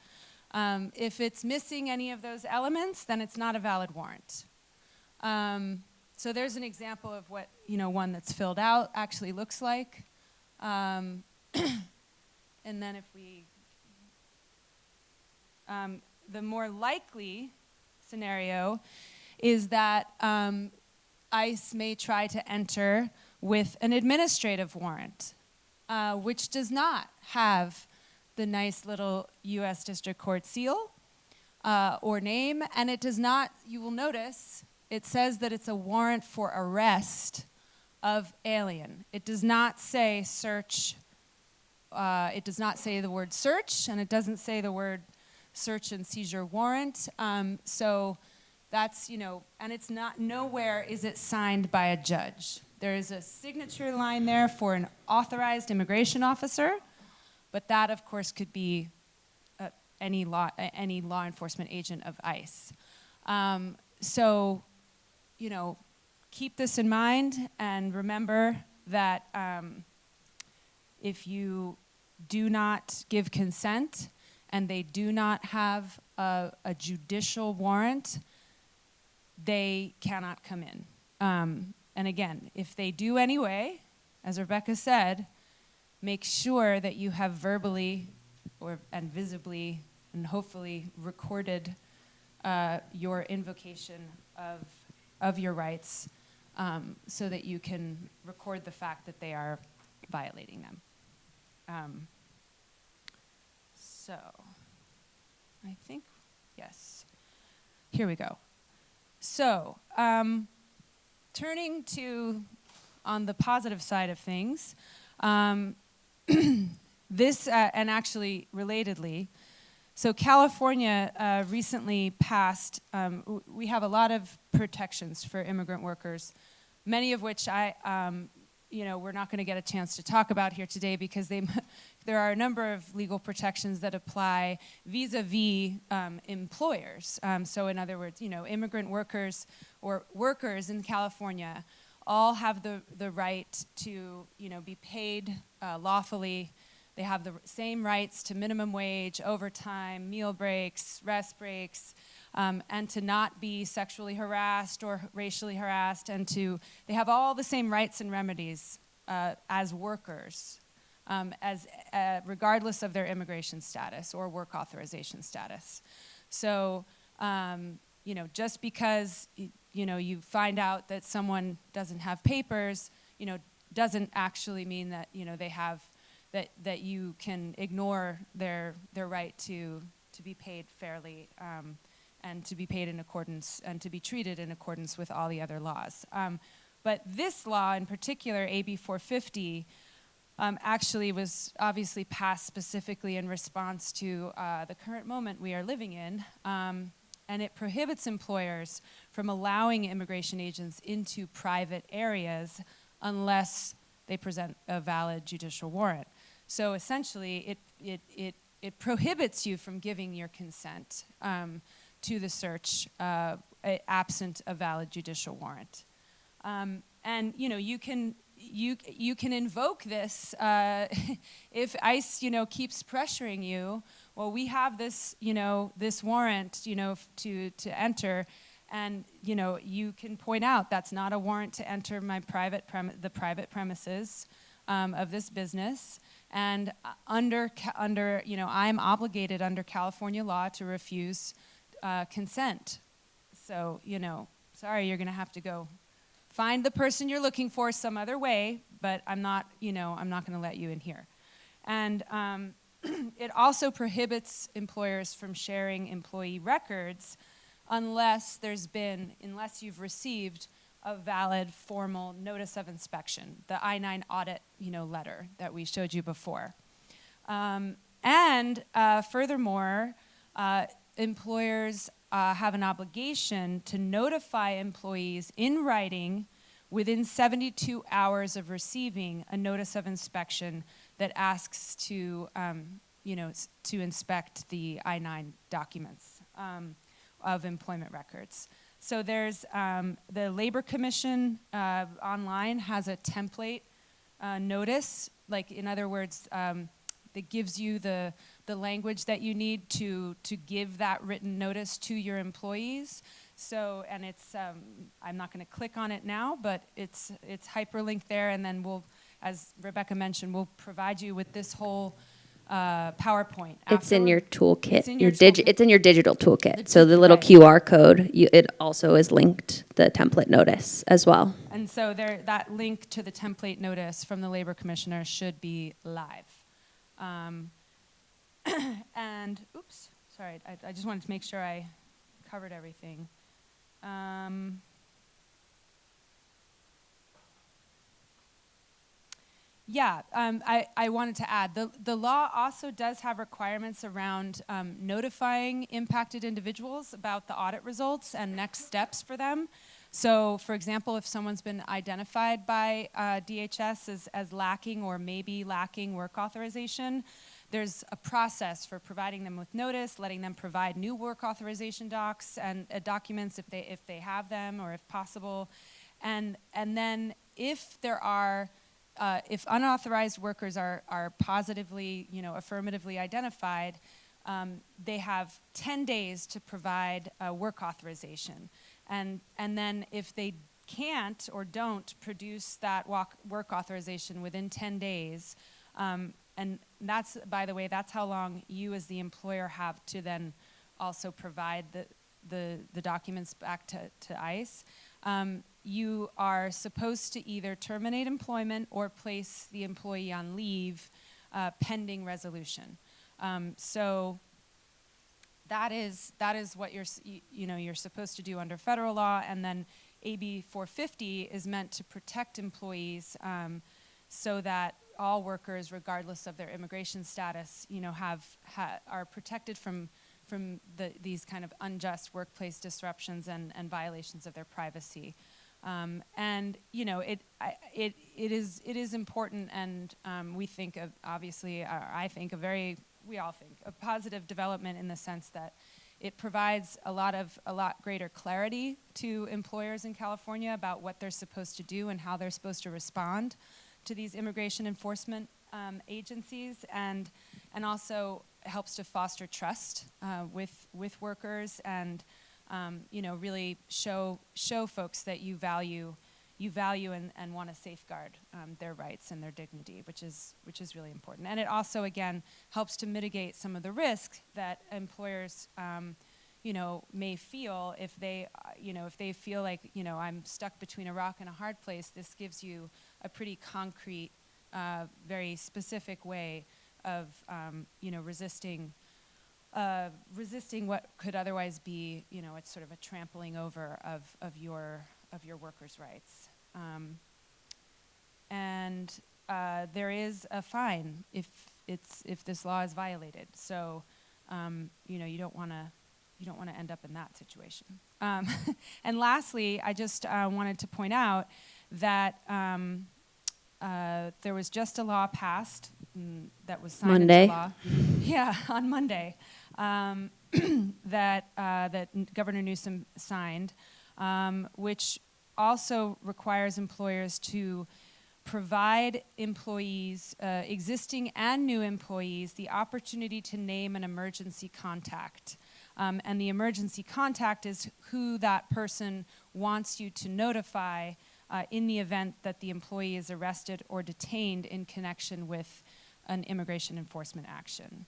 [SPEAKER 5] If it's missing any of those elements, then it's not a valid warrant. So there's an example of what one that's filled out actually looks like. And then if we, the more likely scenario is that ICE may try to enter with an administrative warrant, which does not have the nice little U.S. District Court seal or name, and it does not, you will notice, it says that it's a warrant for arrest of alien. It does not say search it does not say the word search, and it doesn't say the word search and seizure warrant. So that's, and it's not, nowhere is it signed by a judge. There is a signature line there for an authorized immigration officer, but that, of course, could be any law enforcement agent of ICE. So, keep this in mind and remember that if you do not give consent and they do not have a judicial warrant, they cannot come in. And again, if they do anyway, as Rebecca said, make sure that you have verbally and visibly and hopefully recorded your invocation of your rights so that you can record the fact that they are violating them. So, I think, yes. Here we go. So, turning to, on the positive side of things, this, and actually relatedly, so California recently passed, we have a lot of protections for immigrant workers, many of which we're not going to get a chance to talk about here today because there are a number of legal protections that apply vis-a-vis employers. So in other words, immigrant workers or workers in California all have the right to, be paid lawfully. They have the same rights to minimum wage, overtime, meal breaks, rest breaks, and to not be sexually harassed or racially harassed, and they have all the same rights and remedies as workers, regardless of their immigration status or work authorization status. So, just because you find out that someone doesn't have papers, doesn't actually mean that they have that you can ignore their right to be paid fairly and to be paid in accordance and to be treated in accordance with all the other laws. But this law in particular, AB 450, actually was obviously passed specifically in response to the current moment we are living in. And it prohibits employers from allowing immigration agents into private areas unless they present a valid judicial warrant. So essentially, it prohibits you from giving your consent to the search absent a valid judicial warrant. And you can invoke this if ICE keeps pressuring you. Well, we have this this warrant to enter, and you can point out that's not a warrant to enter my the private premises of this business, and under I'm obligated under California law to refuse consent. So sorry, you're going to have to go find the person you're looking for some other way, but I'm not going to let you in here. And it also prohibits employers from sharing employee records unless you've received a valid formal notice of inspection, the I-9 audit, letter that we showed you before. And furthermore, employers have an obligation to notify employees in writing within 72 hours of receiving a notice of inspection that asks to inspect the I-9 documents of employment records. So there's the Labor Commission online has a template notice, like in other words, that gives you the language that you need to give that written notice to your employees. So, and it's, I'm not going to click on it now, but it's hyperlinked there, and then we'll, as Rebecca mentioned, we'll provide you with this whole PowerPoint.
[SPEAKER 4] It's in your toolkit.
[SPEAKER 5] It's in your
[SPEAKER 4] It's in your digital toolkit. So the little QR code, it also is linked, the template notice as well.
[SPEAKER 5] And so that link to the template notice from the Labor Commissioner should be live. And, oops, sorry, I just wanted to make sure I covered everything. Yeah, I wanted to add, the law also does have requirements around notifying impacted individuals about the audit results and next steps for them. So, for example, if someone's been identified by DHS as lacking or maybe lacking work authorization, there's a process for providing them with notice, letting them provide new work authorization docs and documents if they have them or if possible, and then if there are if unauthorized workers are positively, affirmatively identified, they have 10 days to provide work authorization. And then if they can't or don't produce that work authorization within 10 days, and that's, by the way, that's how long you as the employer have to then also provide the documents back to ICE. You are supposed to either terminate employment or place the employee on leave pending resolution. So that is what you're supposed to do under federal law, and then AB 450 is meant to protect employees so that all workers, regardless of their immigration status, are protected from these kind of unjust workplace disruptions and violations of their privacy. And it is important, and we think of, obviously, we all think a positive development in the sense that it provides a lot greater clarity to employers in California about what they're supposed to do and how they're supposed to respond to these immigration enforcement agencies, and also helps to foster trust with workers, and really show folks that you value and want to safeguard their rights and their dignity, which is really important. And it also, again, helps to mitigate some of the risks that employers may feel if they feel like, I'm stuck between a rock and a hard place. This gives you a pretty concrete, very specific way of resisting what could otherwise be, it's sort of a trampling over of your workers' rights. And there is a fine if this law is violated. So you don't want to end up in that situation. And lastly, I just wanted to point out that there was just a law passed that was signed
[SPEAKER 4] Monday.
[SPEAKER 5] into law. Yeah, on Monday, that Governor Newsom signed, which also requires employers to provide employees, existing and new employees, the opportunity to name an emergency contact. And the emergency contact is who that person wants you to notify in the event that the employee is arrested or detained in connection with an immigration enforcement action,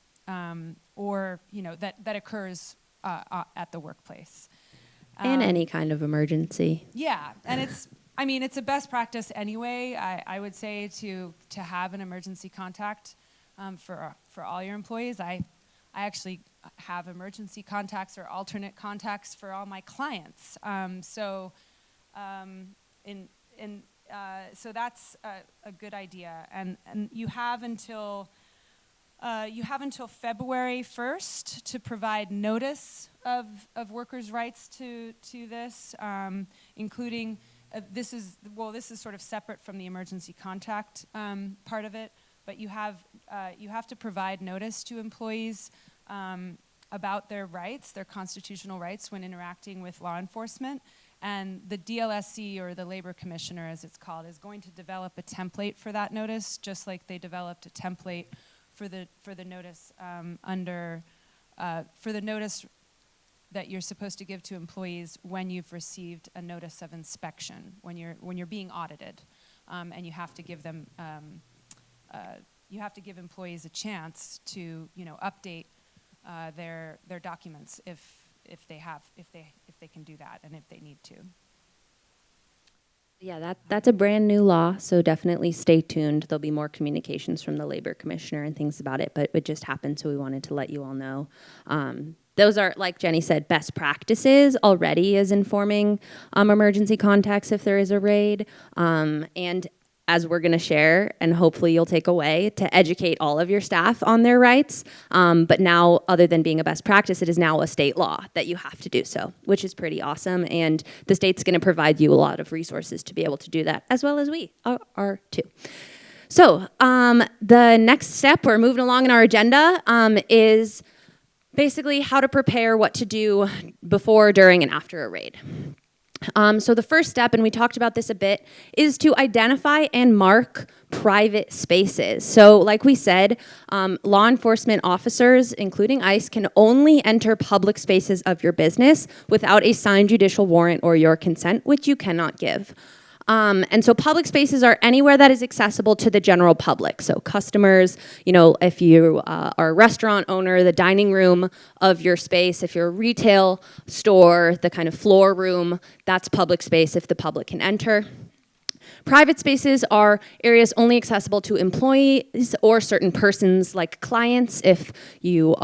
[SPEAKER 5] or that occurs at the workplace.
[SPEAKER 4] And any kind of emergency.
[SPEAKER 5] Yeah, and it's a best practice anyway. I would say to have an emergency contact for all your employees. I actually have emergency contacts or alternate contacts for all my clients. So that's a good idea, and you have until February 1st to provide notice of workers' rights to this, including this is sort of separate from the emergency contact part of it, but you have to provide notice to employees about their rights, their constitutional rights when interacting with law enforcement. And the DLSC, or the Labor Commissioner as it's called, is going to develop a template for that notice, just like they developed a template for the notice for the notice that you're supposed to give to employees when you've received a notice of inspection, when you're being audited, and you have to give them employees a chance to update their documents if they can do that and if they need to.
[SPEAKER 4] Yeah, that's a brand new law, so definitely stay tuned. There'll be more communications from the Labor Commissioner and things about it, but it just happened, so we wanted to let you all know. Those are, like Jenny said, best practices already is informing emergency contacts if there is a raid. And as we're going to share, and hopefully you'll take away, to educate all of your staff on their rights. But now, other than being a best practice, it is now a state law that you have to do so, which is pretty awesome. And the state's going to provide you a lot of resources to be able to do that, as well as we are too. So the next step we're moving along in our agenda is basically how to prepare, what to do before, during, and after a raid. So the first step, and we talked about this a bit, is to identify and mark private spaces. So like we said, law enforcement officers, including ICE, can only enter public spaces of your business without a signed judicial warrant or your consent, which you cannot give. And so public spaces are anywhere that is accessible to the general public. So customers, if you are a restaurant owner, the dining room of your space, if you're a retail store, the kind of floor room, that's public space if the public can enter. Private spaces are areas only accessible to employees or certain persons like clients. If you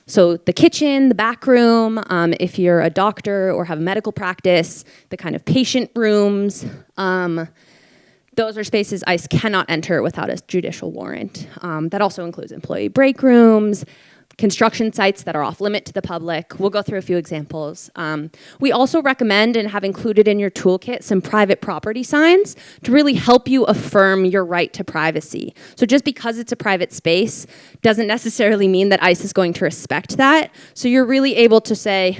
[SPEAKER 4] So the kitchen, the back room, if you're a doctor or have a medical practice, the kind of patient rooms, those are spaces ICE cannot enter without a judicial warrant. That also includes employee break rooms, construction sites that are off limit to the public. We'll go through a few examples. We also recommend and have included in your toolkit some private property signs to really help you affirm your right to privacy. So just because it's a private space doesn't necessarily mean that ICE is going to respect that. So you're really able to say,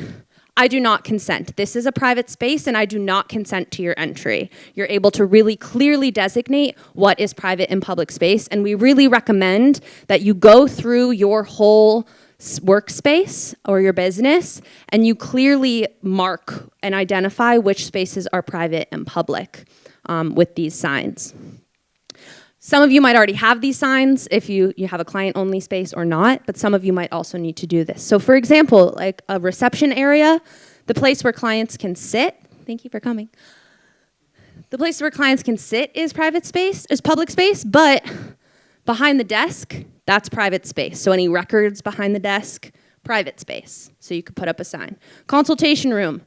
[SPEAKER 4] I do not consent. This is a private space and I do not consent to your entry. You're able to really clearly designate what is private and public space, and we really recommend that you go through your whole workspace or your business and you clearly mark and identify which spaces are private and public with these signs. Some of you might already have these signs if you have a client-only space or not, but some of you might also need to do this. So for example, like a reception area, the place where clients can sit, thank you for coming. The place where clients can sit is private space, is public space, but behind the desk, that's private space. So any records behind the desk, private space. So you could put up a sign. Consultation room.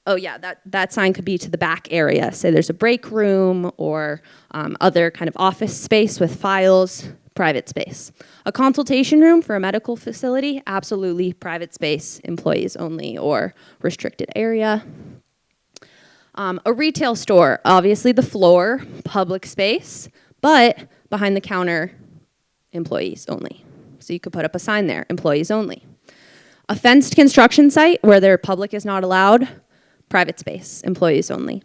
[SPEAKER 4] Oh yeah, that sign could be to the back area. Say there's a break room or other kind of office space with files, private space. A consultation room for a medical facility, absolutely private space, employees only or restricted area. A retail store, obviously the floor, public space, but behind the counter, employees only. So you could put up a sign there, employees only. A fenced construction site where their public is not allowed, private space, employees only.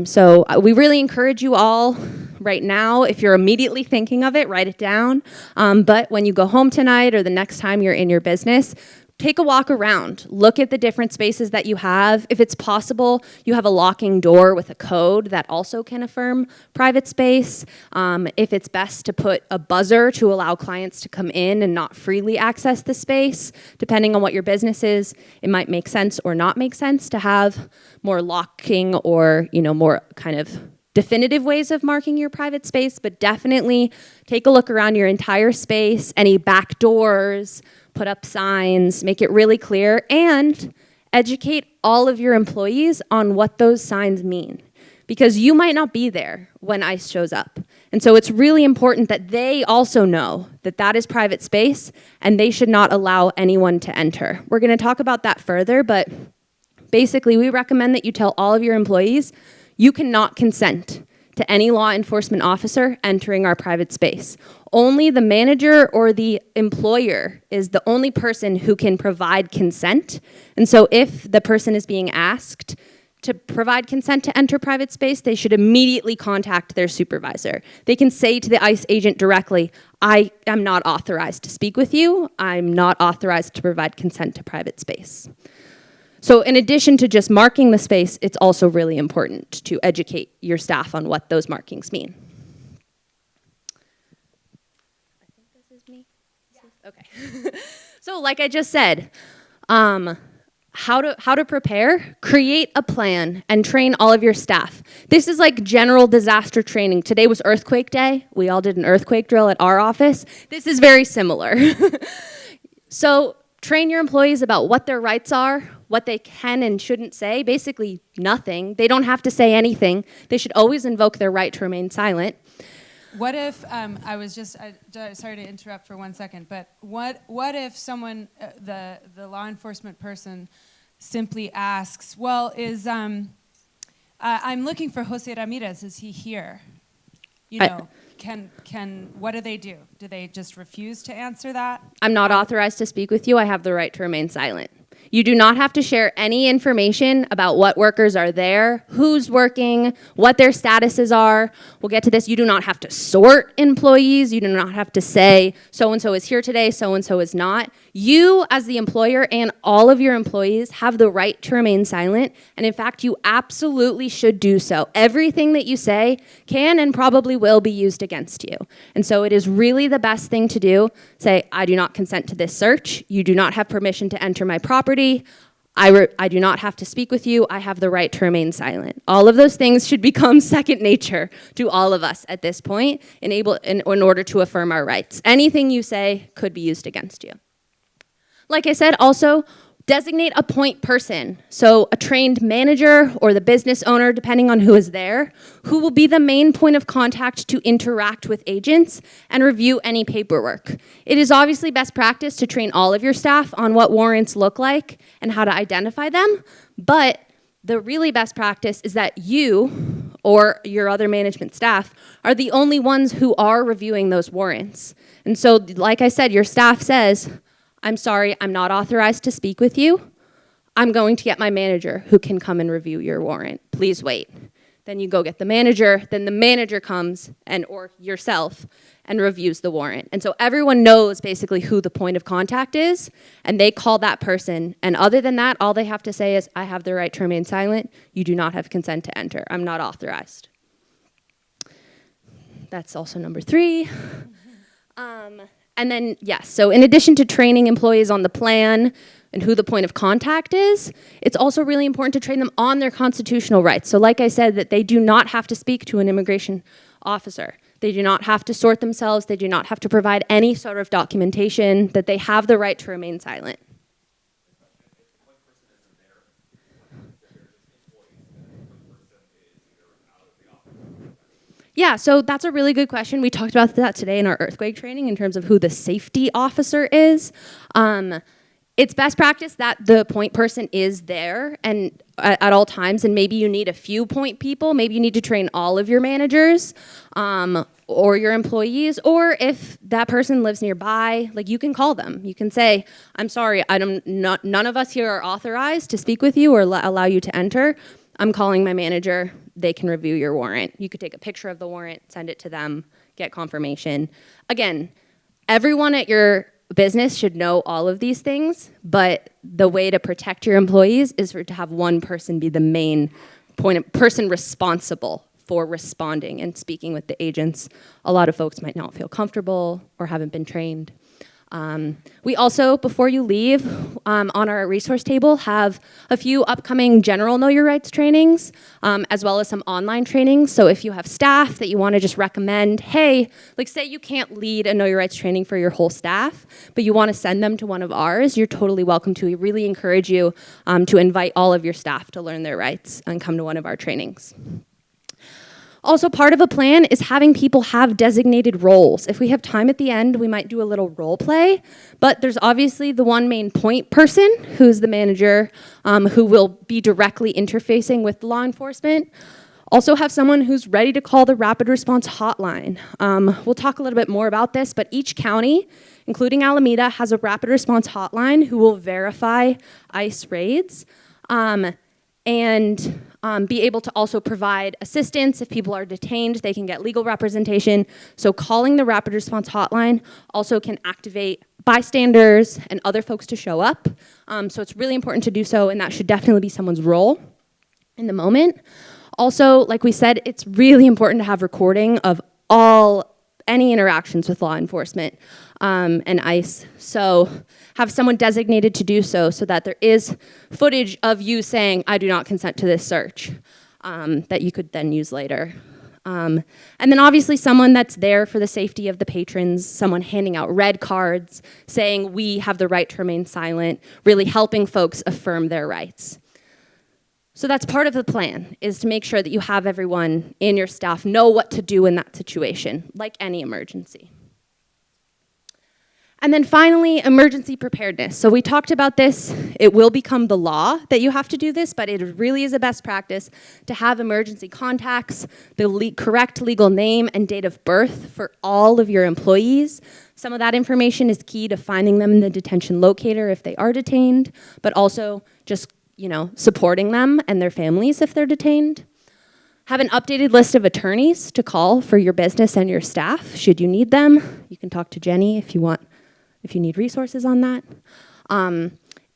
[SPEAKER 4] So we really encourage you all right now, if you're immediately thinking of it, write it down. But when you go home tonight or the next time you're in your business, take a walk around. Look at the different spaces that you have. If it's possible, you have a locking door with a code that also can affirm private space. If it's best to put a buzzer to allow clients to come in and not freely access the space, depending on what your business is, it might make sense or not make sense to have more locking or, more kind of definitive ways of marking your private space, but definitely take a look around your entire space, any back doors, put up signs, make it really clear, and educate all of your employees on what those signs mean. Because you might not be there when ICE shows up. And so it's really important that they also know that that is private space and they should not allow anyone to enter. We're gonna talk about that further, but basically we recommend that you tell all of your employees you cannot consent to any law enforcement officer entering our private space. Only the manager or the employer is the only person who can provide consent. And so if the person is being asked to provide consent to enter private space, they should immediately contact their supervisor. They can say to the ICE agent directly, I am not authorized to speak with you. I'm not authorized to provide consent to private space. So in addition to just marking the space, it's also really important to educate your staff on what those markings mean. I think this is me. Okay. So like I just said, how to prepare, create a plan, and train all of your staff. This is like general disaster training. Today was earthquake day. We all did an earthquake drill at our office. This is very similar. So train your employees about what their rights are, what they can and shouldn't say, basically nothing. They don't have to say anything. They should always invoke their right to remain silent.
[SPEAKER 5] What if sorry to interrupt for 1 second, but what if someone, the law enforcement person, simply asks, well, I'm looking for Jose Ramirez. Is he here? You know, what do they do? Do they just refuse to answer that?
[SPEAKER 4] I'm not authorized to speak with you. I have the right to remain silent. You do not have to share any information about what workers are there, who's working, what their statuses are. We'll get to this. You do not have to sort employees. You do not have to say so-and-so is here today, so-and-so is not. You, as the employer, and all of your employees have the right to remain silent, and in fact, you absolutely should do so. Everything that you say can and probably will be used against you. And so it is really the best thing to do. Say, I do not consent to this search. You do not have permission to enter my property. I do not have to speak with you. I have the right to remain silent. All of those things should become second nature to all of us at this point in order to affirm our rights. Anything you say could be used against you. Like I said, also, designate a point person, so a trained manager or the business owner, depending on who is there, who will be the main point of contact to interact with agents and review any paperwork. It is obviously best practice to train all of your staff on what warrants look like and how to identify them, but the really best practice is that you or your other management staff are the only ones who are reviewing those warrants. And so, like I said, your staff says, I'm sorry, I'm not authorized to speak with you. I'm going to get my manager who can come and review your warrant. Please wait. Then you go get the manager, then the manager comes or yourself and reviews the warrant. And so everyone knows basically who the point of contact is, and they call that person. And other than that, all they have to say is, I have the right to remain silent. You do not have consent to enter. I'm not authorized. That's also number 3. And then, yes, so in addition to training employees on the plan and who the point of contact is, it's also really important to train them on their constitutional rights. So like I said, that they do not have to speak to an immigration officer. They do not have to sort themselves. They do not have to provide any sort of documentation, that they have the right to remain silent. Yeah, so that's a really good question. We talked about that today in our earthquake training in terms of who the safety officer is. It's best practice that the point person is there and at all times, and maybe you need a few point people. Maybe you need to train all of your managers or your employees, or if that person lives nearby, like you can call them. You can say, I'm sorry, none of us here are authorized to speak with you or allow you to enter. I'm calling my manager. They can review your warrant. You could take a picture of the warrant, send it to them, get confirmation. Again, everyone at your business should know all of these things, but the way to protect your employees is to have one person be the main person responsible for responding and speaking with the agents. A lot of folks might not feel comfortable or haven't been trained. We also, before you leave, on our resource table have a few upcoming general Know Your Rights trainings, as well as some online trainings. So if you have staff that you want to just recommend, hey, like say you can't lead a Know Your Rights training for your whole staff, but you want to send them to one of ours, you're totally welcome to. We really encourage you to invite all of your staff to learn their rights and come to one of our trainings. Also, part of a plan is having people have designated roles. If we have time at the end, we might do a little role play, but there's obviously the one main point person, who's the manager, who will be directly interfacing with law enforcement. Also have someone who's ready to call the rapid response hotline. We'll talk a little bit more about this, but each county, including Alameda, has a rapid response hotline who will verify ICE raids. And be able to also provide assistance. If people are detained, they can get legal representation. So calling the rapid response hotline also can activate bystanders and other folks to show up. So it's really important to do so, and that should definitely be someone's role in the moment. Also, like we said, it's really important to have recording of any interactions with law enforcement and ICE. So have someone designated to do so that there is footage of you saying, I do not consent to this search, that you could then use later. And then obviously someone that's there for the safety of the patrons, someone handing out red cards, saying we have the right to remain silent, really helping folks affirm their rights. So that's part of the plan, is to make sure that you have everyone in your staff know what to do in that situation, like any emergency. And then finally, emergency preparedness. So we talked about this. It will become the law that you have to do this, but it really is a best practice to have emergency contacts, the correct legal name and date of birth for all of your employees. Some of that information is key to finding them in the detention locator if they are detained, but also just, supporting them and their families if they're detained. Have an updated list of attorneys to call for your business and your staff, should you need them. You can talk to Jenny if you need resources on that.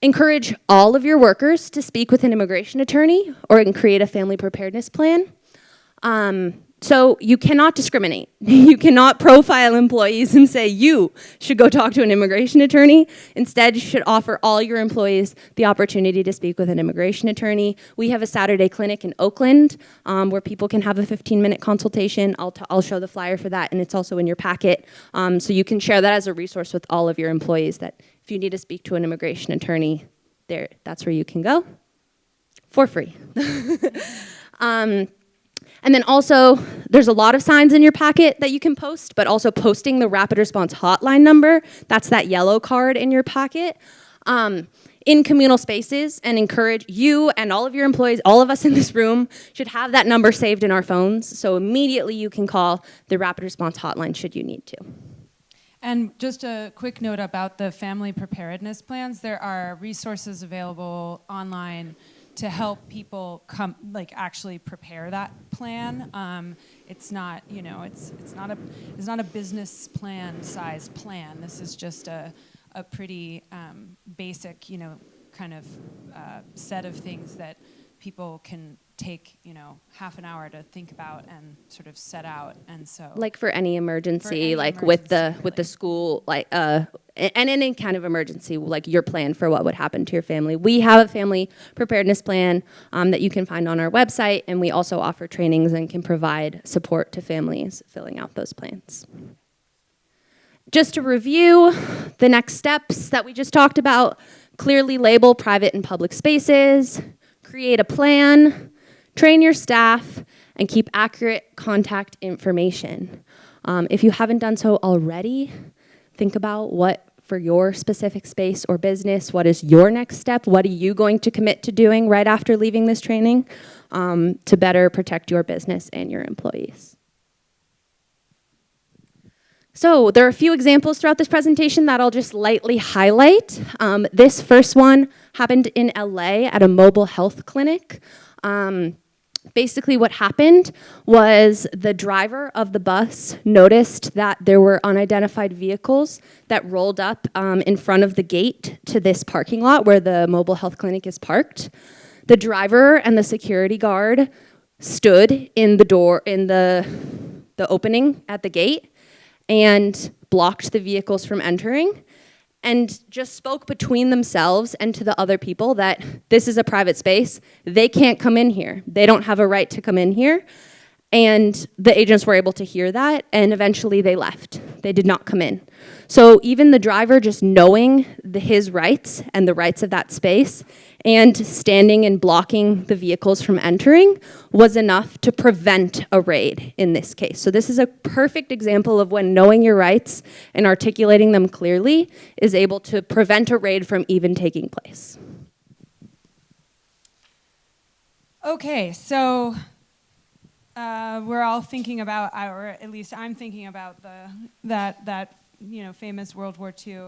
[SPEAKER 4] Encourage all of your workers to speak with an immigration attorney or create a family preparedness plan. So you cannot discriminate. You cannot profile employees and say you should go talk to an immigration attorney. Instead, you should offer all your employees the opportunity to speak with an immigration attorney. We have a Saturday clinic in Oakland where people can have a 15-minute consultation. I'll show the flyer for that, and it's also in your packet. So you can share that as a resource with all of your employees, that if you need to speak to an immigration attorney, that's where you can go for free. And then also, there's a lot of signs in your packet that you can post, but also posting the rapid response hotline number, that's that yellow card in your packet, in communal spaces, and encourage you and all of your employees, all of us in this room, should have that number saved in our phones, so immediately you can call the rapid response hotline should you need to.
[SPEAKER 6] And just a quick note about the family preparedness plans. There are resources available online to help people actually prepare that plan. It's not, it's not a business plan size plan. This is just a pretty basic, kind of set of things that people can take, half an hour to think about and sort of set out. And so,
[SPEAKER 4] like for any emergency, with the school, and any kind of emergency, like your plan for what would happen to your family. We have a family preparedness plan that you can find on our website, and we also offer trainings and can provide support to families filling out those plans. Just to review the next steps that we just talked about: clearly label private and public spaces, create a plan, train your staff, and keep accurate contact information. If you haven't done so already, think about what, for your specific space or business, what is your next step? What are you going to commit to doing right after leaving this training to better protect your business and your employees? So there are a few examples throughout this presentation that I'll just lightly highlight. This first one happened in LA at a mobile health clinic. Basically what happened was the driver of the bus noticed that there were unidentified vehicles that rolled up in front of the gate to this parking lot where the mobile health clinic is parked. The driver and the security guard stood in the door, in the opening at the gate, and blocked the vehicles from entering, and just spoke between themselves and to the other people that this is a private space. They can't come in here. They don't have a right to come in here. And the agents were able to hear that, and eventually they left. They did not come in. So even the driver just knowing his rights and the rights of that space and standing and blocking the vehicles from entering was enough to prevent a raid in this case. So this is a perfect example of when knowing your rights and articulating them clearly is able to prevent a raid from even taking place.
[SPEAKER 6] Okay, so we're all thinking about, or at least I'm thinking about that famous World War II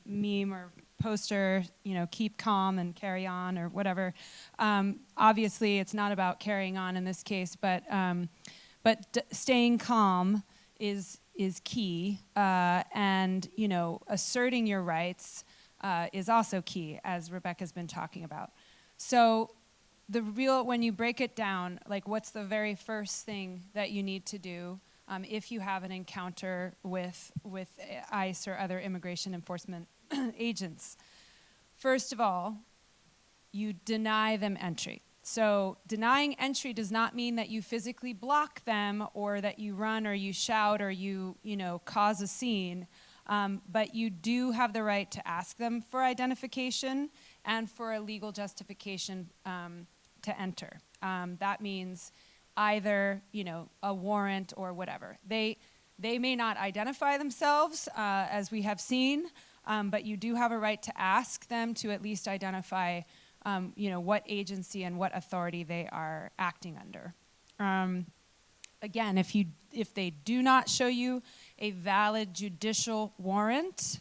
[SPEAKER 6] meme or poster, keep calm and carry on or whatever. Obviously, it's not about carrying on in this case, but staying calm is key, and asserting your rights is also key, as Rebecca's been talking about. So when you break it down, like what's the very first thing that you need to do if you have an encounter with ICE or other immigration enforcement agents? First of all, you deny them entry. So denying entry does not mean that you physically block them or that you run or you shout or you cause a scene. But you do have the right to ask them for identification and for a legal justification to enter. That means either, a warrant or whatever. They may not identify themselves, as we have seen, but you do have a right to ask them to at least identify, what agency and what authority they are acting under. Again, if they do not show you a valid judicial warrant,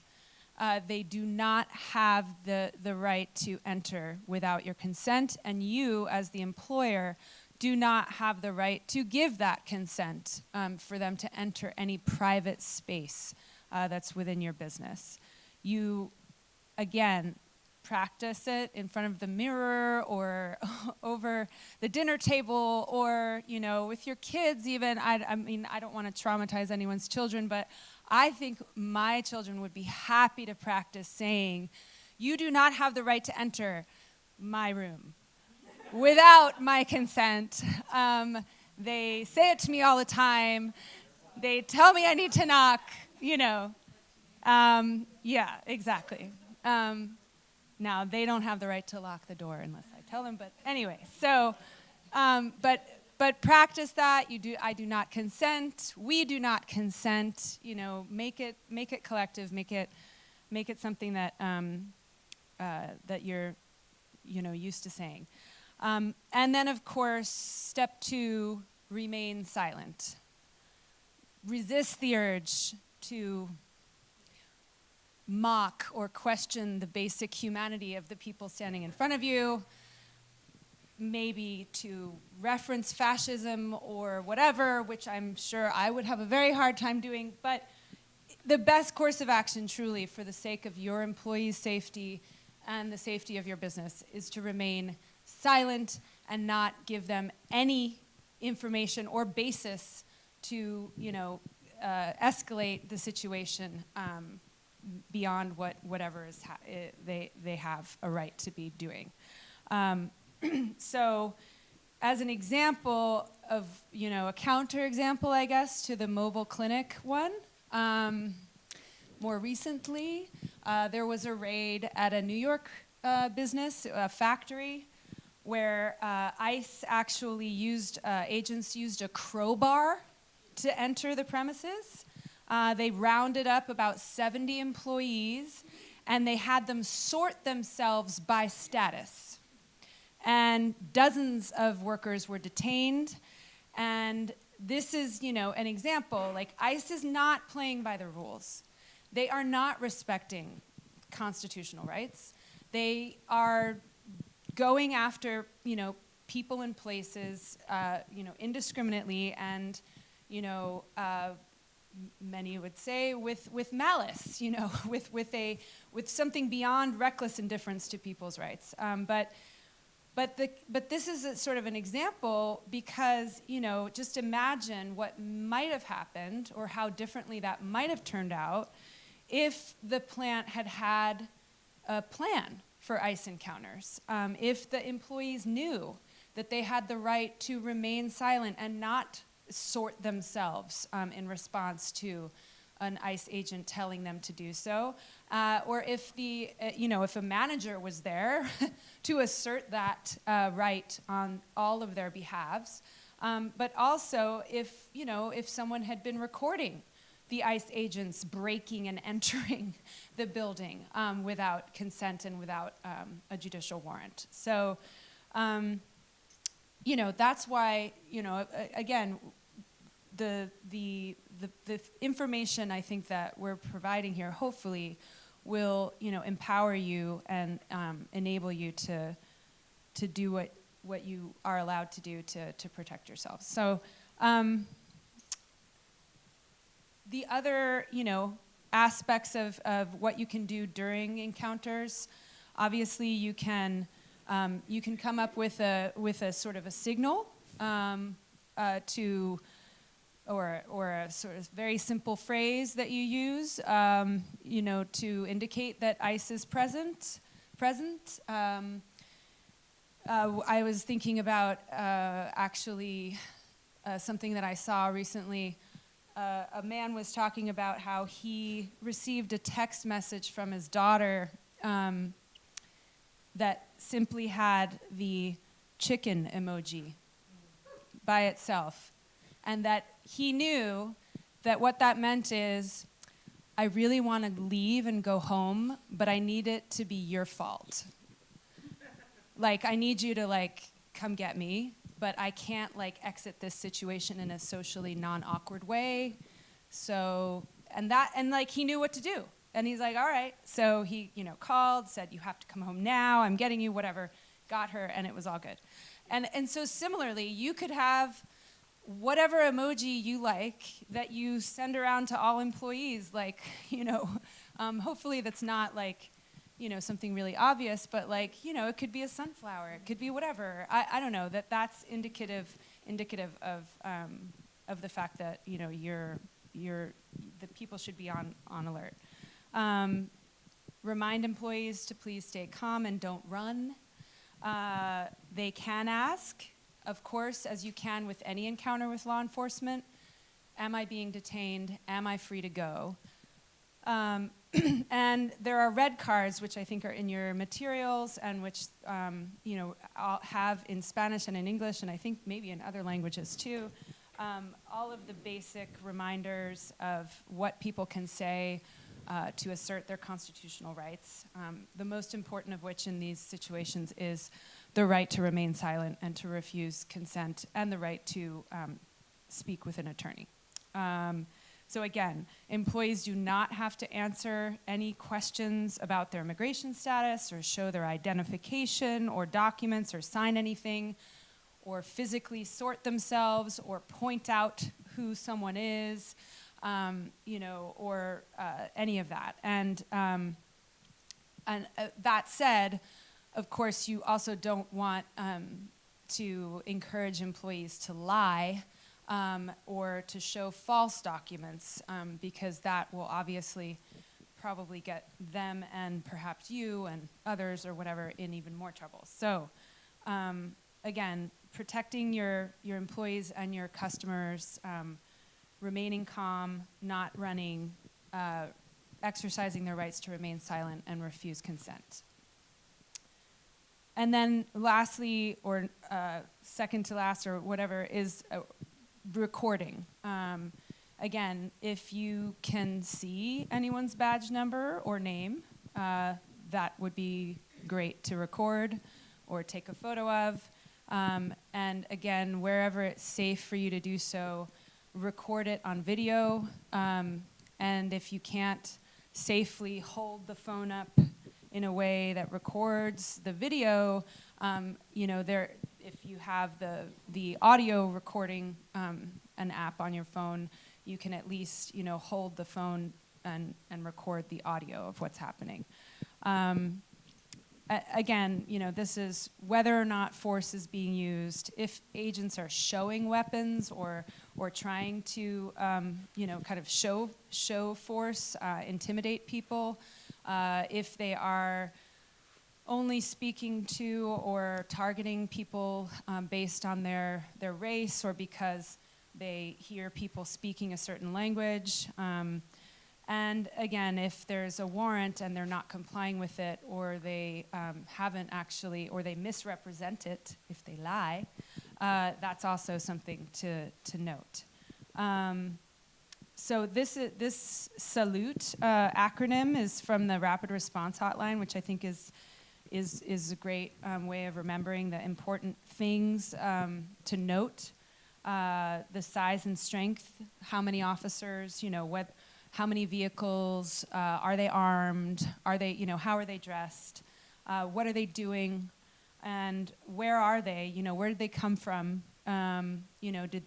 [SPEAKER 6] they do not have the right to enter without your consent, and you, as the employer, do not have the right to give that consent for them to enter any private space that's within your business. You, again, practice it in front of the mirror or over the dinner table or, with your kids even. I mean, I don't want to traumatize anyone's children, but I think my children would be happy to practice saying, you do not have the right to enter my room without my consent. They say it to me all the time. They tell me I need to knock, Yeah, exactly. Now, they don't have the right to lock the door unless I tell them, but anyway, so, but practice that. I do not consent. We do not consent. Make it collective. Make it something that that you're, used to saying. And then, of course, step 2, remain silent. Resist the urge to mock or question the basic humanity of the people standing in front of you, maybe to reference fascism or whatever, which I'm sure I would have a very hard time doing, but the best course of action truly for the sake of your employees' safety and the safety of your business is to remain silent and not give them any information or basis to, escalate the situation beyond whatever is they have a right to be doing. So as an example of, a counterexample, I guess, to the mobile clinic one, more recently, there was a raid at a New York business, a factory, where ICE actually agents used a crowbar to enter the premises. They rounded up about 70 employees, and they had them sort themselves by status. And dozens of workers were detained. And this is, an example. Like, ICE is not playing by the rules. They are not respecting constitutional rights. They are going after, people and places, indiscriminately and, many would say with malice, with something beyond reckless indifference to people's rights. But this is a sort of an example because, just imagine what might have happened or how differently that might have turned out if the plant had had a plan for ICE encounters, if the employees knew that they had the right to remain silent and not sort themselves in response to an ICE agent telling them to do so, or if if a manager was there to assert that right on all of their behalves, but also if someone had been recording the ICE agents breaking and entering the building without consent and without a judicial warrant. So, that's why, again, the information I think that we're providing here hopefully will, empower you and enable you to do what you are allowed to do to protect yourselves. So, the other, aspects of what you can do during encounters, obviously you can come up with a sort of a signal or a sort of very simple phrase that you use, to indicate that ICE is present. I was thinking about something that I saw recently. A man was talking about how he received a text message from his daughter that simply had the chicken emoji by itself. And that he knew that what that meant is, I really want to leave and go home, but I need it to be your fault. Like, I need you to, like, come get me, but I can't, like, exit this situation in a socially non-awkward way. So, and like, he knew what to do. And he's like, all right. So he, called, said, you have to come home now. I'm getting you, whatever. Got her, and it was all good. And so similarly, you could have whatever emoji you like that you send around to all employees, like, hopefully that's not like, something really obvious, but like, it could be a sunflower, it could be whatever. I don't know, that's indicative of the fact that, the people should be on alert. Remind employees to please stay calm and don't run. They can ask, of course, as you can with any encounter with law enforcement, am I being detained? Am I free to go? And there are red cards, which I think are in your materials and which, I'll have in Spanish and in English, and I think maybe in other languages too, all of the basic reminders of what people can say to assert their constitutional rights, the most important of which in these situations is the right to remain silent and to refuse consent, and the right to speak with an attorney. So again, employees do not have to answer any questions about their immigration status or show their identification or documents or sign anything or physically sort themselves or point out who someone is, or any of that. And that said, of course, you also don't want to encourage employees to lie or to show false documents, because that will obviously probably get them and perhaps you and others or whatever in even more trouble. So again, protecting your employees and your customers, remaining calm, not running, exercising their rights to remain silent and refuse consent. And then lastly, or second to last or whatever, is recording. Again, if you can see anyone's badge number or name, that would be great to record or take a photo of. And again, wherever it's safe for you to do so, record it on video. And if you can't safely hold the phone up in a way that records the video, if you have the audio recording an app on your phone, you can at least hold the phone and record the audio of what's happening. Again, this is whether or not force is being used. If agents are showing weapons or trying to kind of show force, intimidate people, if they are only speaking to or targeting people based on their race or because they hear people speaking a certain language. And again, if there's a warrant and they're not complying with it, or they haven't actually, or they misrepresent it if they lie, that's also something to note. So this SALUTE acronym is from the Rapid Response Hotline, which I think is a great way of remembering the important things to note. The size and strength, how many officers, how many vehicles, are they armed, are they, how are they dressed, what are they doing, and where are they, where did they come from, did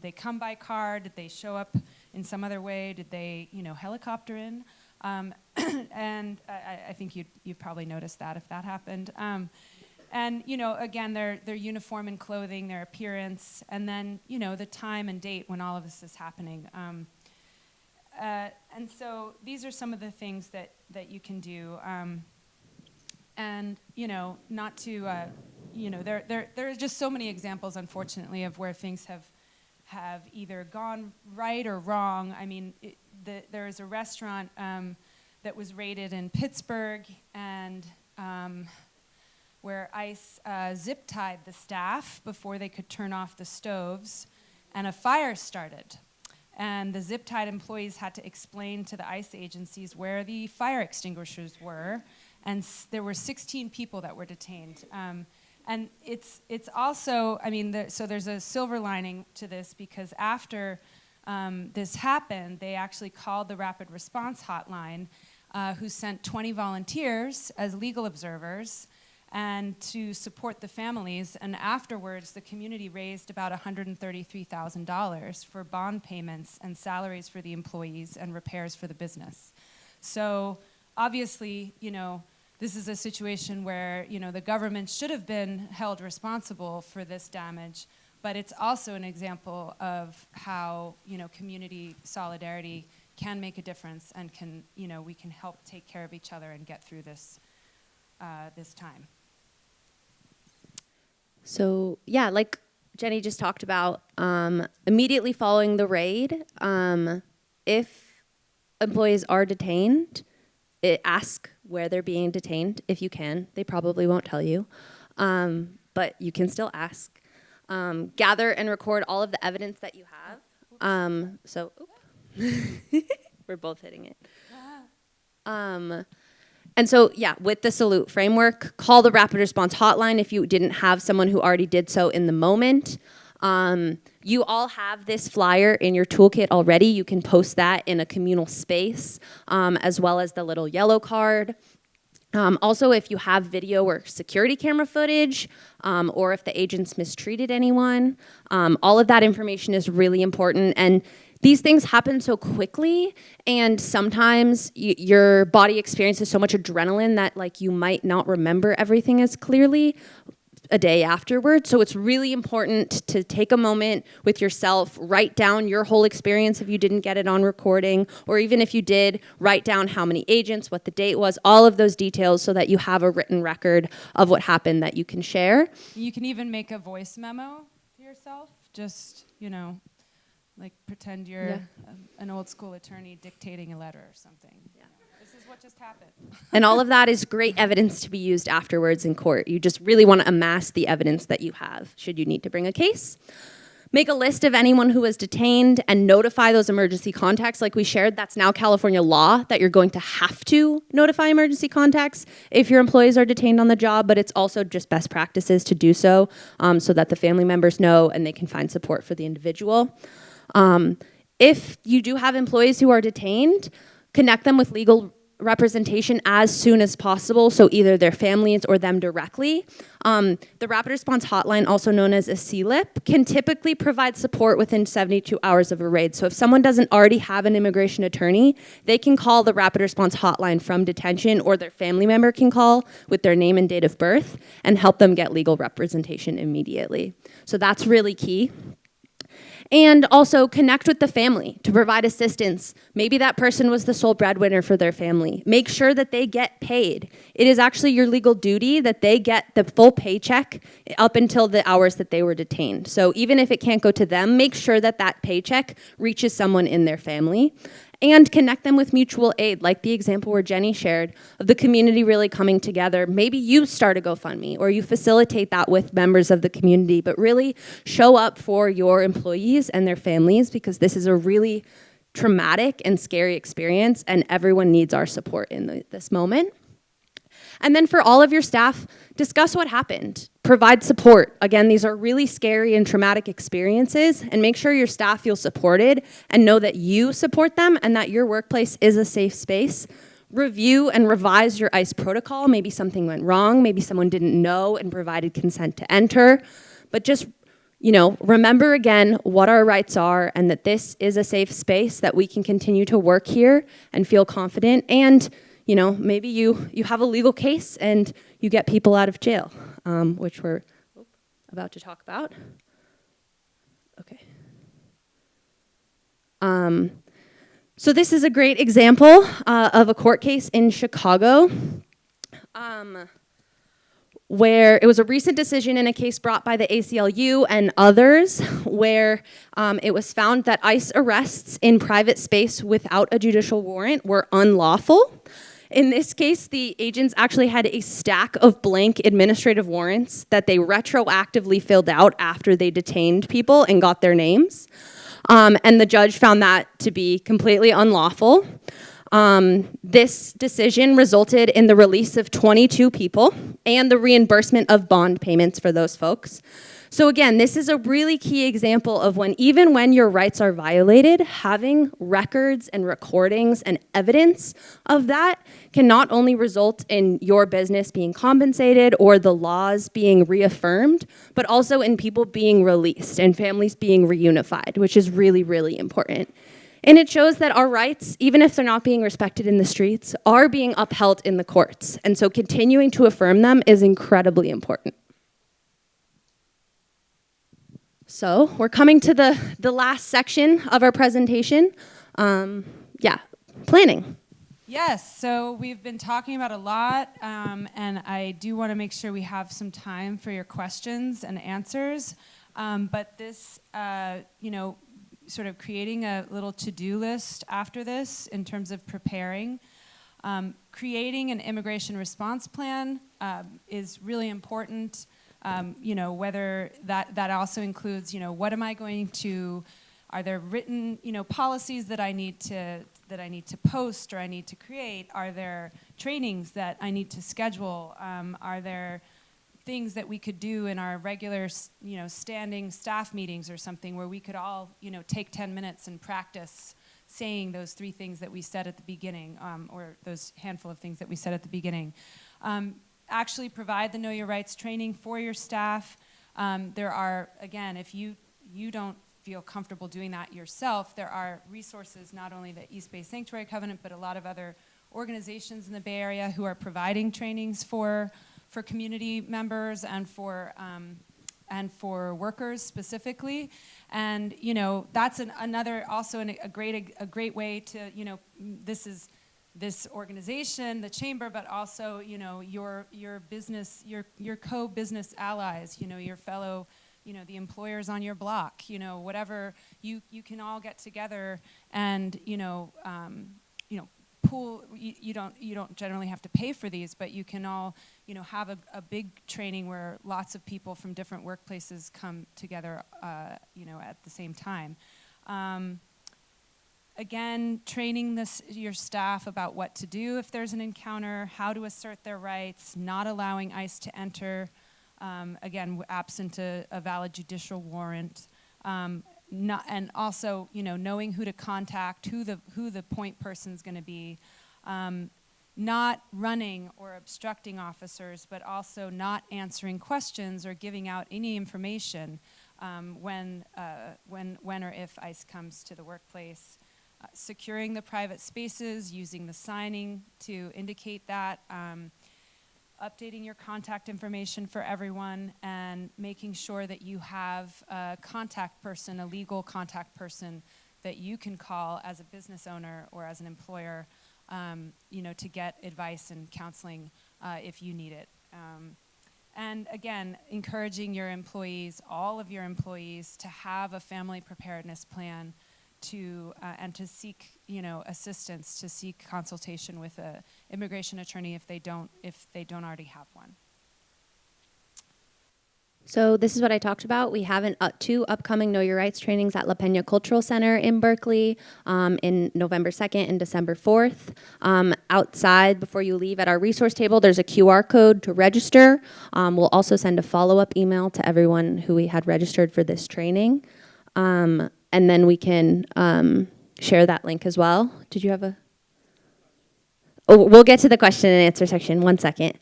[SPEAKER 6] they come by car, did they show up in some other way, did they, helicopter in, and I think you've probably noticed that if that happened. And again, their uniform and clothing, their appearance, and then the time and date when all of this is happening. And so these are some of the things that you can do. And, not to, there are just so many examples, unfortunately, of where things have either gone right or wrong. I mean, there is a restaurant that was raided in Pittsburgh, and where ICE zip-tied the staff before they could turn off the stoves, and a fire started. And the zip-tied employees had to explain to the ICE agencies where the fire extinguishers were, and there were 16 people that were detained. And it's also, I mean, so there's a silver lining to this, because after this happened, they actually called the rapid response hotline, who sent 20 volunteers as legal observers and to support the families. And afterwards, the community raised about $133,000 for bond payments and salaries for the employees and repairs for the business. So obviously, this is a situation where, the government should have been held responsible for this damage, but it's also an example of how, community solidarity can make a difference, and we can help take care of each other and get through this time.
[SPEAKER 4] So yeah, like Jenny just talked about, immediately following the raid, if employees are detained, ask where they're being detained if you can. They probably won't tell you, but you can still ask. Gather and record all of the evidence that you have. We're both hitting it. And so, yeah, with the Salute framework, call the rapid response hotline if you didn't have someone who already did so in the moment. You all have this flyer in your toolkit already. You can post that in a communal space, as well as the little yellow card. Also, if you have video or security camera footage, or if the agents mistreated anyone, all of that information is really important. And these things happen so quickly, and sometimes your body experiences so much adrenaline that you might not remember everything as clearly a day afterwards. So it's really important to take a moment with yourself, write down your whole experience if you didn't get it on recording, or even if you did, write down how many agents, what the date was, all of those details, so that you have a written record of what happened that you can share.
[SPEAKER 6] You can even make a voice memo to yourself, just, pretend you're an old school attorney dictating a letter or something. Yeah. This is what just happened.
[SPEAKER 4] And all of that is great evidence to be used afterwards in court. You just really want to amass the evidence that you have, should you need to bring a case. Make a list of anyone who was detained and notify those emergency contacts. Like we shared, that's now California law, that you're going to have to notify emergency contacts if your employees are detained on the job, but it's also just best practices to do so, so that the family members know and they can find support for the individual. If you do have employees who are detained, connect them with legal representation as soon as possible, so either their families or them directly. The Rapid Response Hotline, also known as a CLIP, can typically provide support within 72 hours of a raid. So if someone doesn't already have an immigration attorney, they can call the Rapid Response Hotline from detention, or their family member can call with their name and date of birth and help them get legal representation immediately. So that's really key. And also connect with the family to provide assistance. Maybe that person was the sole breadwinner for their family. Make sure that they get paid. It is actually your legal duty that they get the full paycheck up until the hours that they were detained. So even if it can't go to them, make sure that that paycheck reaches someone in their family. And connect them with mutual aid, like the example where Jenny shared of the community really coming together. Maybe you start a GoFundMe, or you facilitate that with members of the community, but really show up for your employees and their families, because this is a really traumatic and scary experience, and everyone needs our support in this moment. And then for all of your staff, discuss what happened. Provide support. Again, these are really scary and traumatic experiences, and make sure your staff feel supported and know that you support them and that your workplace is a safe space. Review and revise your ICE protocol. Maybe something went wrong. Maybe someone didn't know and provided consent to enter. But just, remember again what our rights are, and that this is a safe space, that we can continue to work here and feel confident. And maybe you have a legal case and you get people out of jail, which we're about to talk about. Okay. So this is a great example of a court case in Chicago. where it was a recent decision in a case brought by the ACLU and others, where it was found that ICE arrests in private space without a judicial warrant were unlawful. In this case, the agents actually had a stack of blank administrative warrants that they retroactively filled out after they detained people and got their names. And the judge found that to be completely unlawful. This decision resulted in the release of 22 people and the reimbursement of bond payments for those folks. So again, this is a really key example of when, even when your rights are violated, having records and recordings and evidence of that can not only result in your business being compensated or the laws being reaffirmed, but also in people being released and families being reunified, which is really, really important. And it shows that our rights, even if they're not being respected in the streets, are being upheld in the courts. And so continuing to affirm them is incredibly important. So we're coming to the last section of our presentation. Planning.
[SPEAKER 6] Yes, so we've been talking about a lot, and I do want to make sure we have some time for your questions and answers. But this, sort of creating a little to-do list after this in terms of preparing. Creating an immigration response plan is really important. Whether that also includes, what am I going to, are there written, policies that I need to post or I need to create? Are there trainings that I need to schedule? Are there things that we could do in our regular, standing staff meetings or something where we could all, take 10 minutes and practice saying those 3 things that we said at the beginning, or those handful of things that we said at the beginning. Actually provide the Know Your Rights training for your staff. There are, again, if you don't feel comfortable doing that yourself, there are resources, not only the East Bay Sanctuary Covenant, but a lot of other organizations in the Bay Area who are providing trainings for community members and for workers specifically. And that's another also a great way to, this organization, the chamber, but also your business, your co-business allies, your fellow, the employers on your block, whatever, you can all get together and pool. You don't generally have to pay for these, but you can all have a big training where lots of people from different workplaces come together at the same time. Again, training your staff about what to do if there's an encounter, how to assert their rights, not allowing ICE to enter, again, absent a valid judicial warrant, and also, knowing who to contact, who the point person's going to be, not running or obstructing officers, but also not answering questions or giving out any information when or if ICE comes to the workplace. Securing the private spaces, using the signing to indicate that, updating your contact information for everyone, and making sure that you have a contact person, a legal contact person that you can call as a business owner or as an employer, to get advice and counseling if you need it. And again, encouraging your employees, all of your employees, to have a family preparedness plan and to seek, assistance, to seek consultation with an immigration attorney if they don't already have one.
[SPEAKER 4] So this is what I talked about. We have 2 upcoming Know Your Rights trainings at La Peña Cultural Center in Berkeley in November 2nd and December 4th. Outside, before you leave, at our resource table, there's a QR code to register. We'll also send a follow-up email to everyone who we had registered for this training. And then we can share that link as well. Did you have a? Oh, we'll get to the question and answer section. 1 second.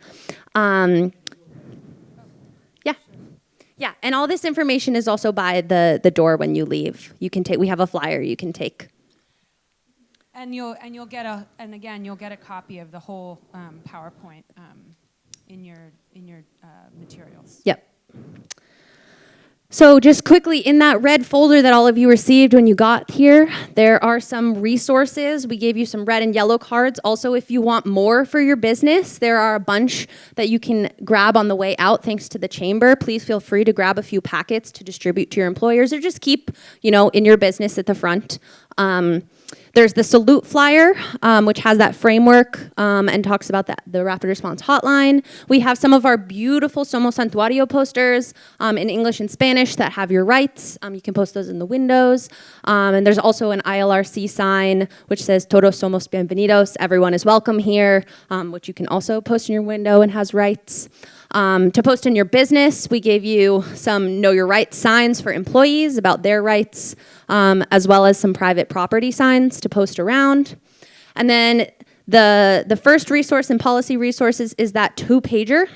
[SPEAKER 4] Yeah, and all this information is also by the door when you leave. You can take. We have a flyer you can take.
[SPEAKER 6] And you'll get a copy of the whole PowerPoint in your materials.
[SPEAKER 4] Yep. So just quickly, in that red folder that all of you received when you got here, there are some resources. We gave you some red and yellow cards. Also, if you want more for your business, there are a bunch that you can grab on the way out thanks to the chamber. Please feel free to grab a few packets to distribute to your employers or just keep, in your business at the front. There's the salute flyer, which has that framework and talks about the rapid response hotline. We have some of our beautiful Somos Santuario posters in English and Spanish that have your rights. You can post those in the windows. And there's also an ILRC sign which says Todos somos bienvenidos, everyone is welcome here, which you can also post in your window and has rights. To post in your business, we gave you some Know Your Rights signs for employees about their rights, as well as some private property signs to post around. And then the first resource in policy resources is that 2-pager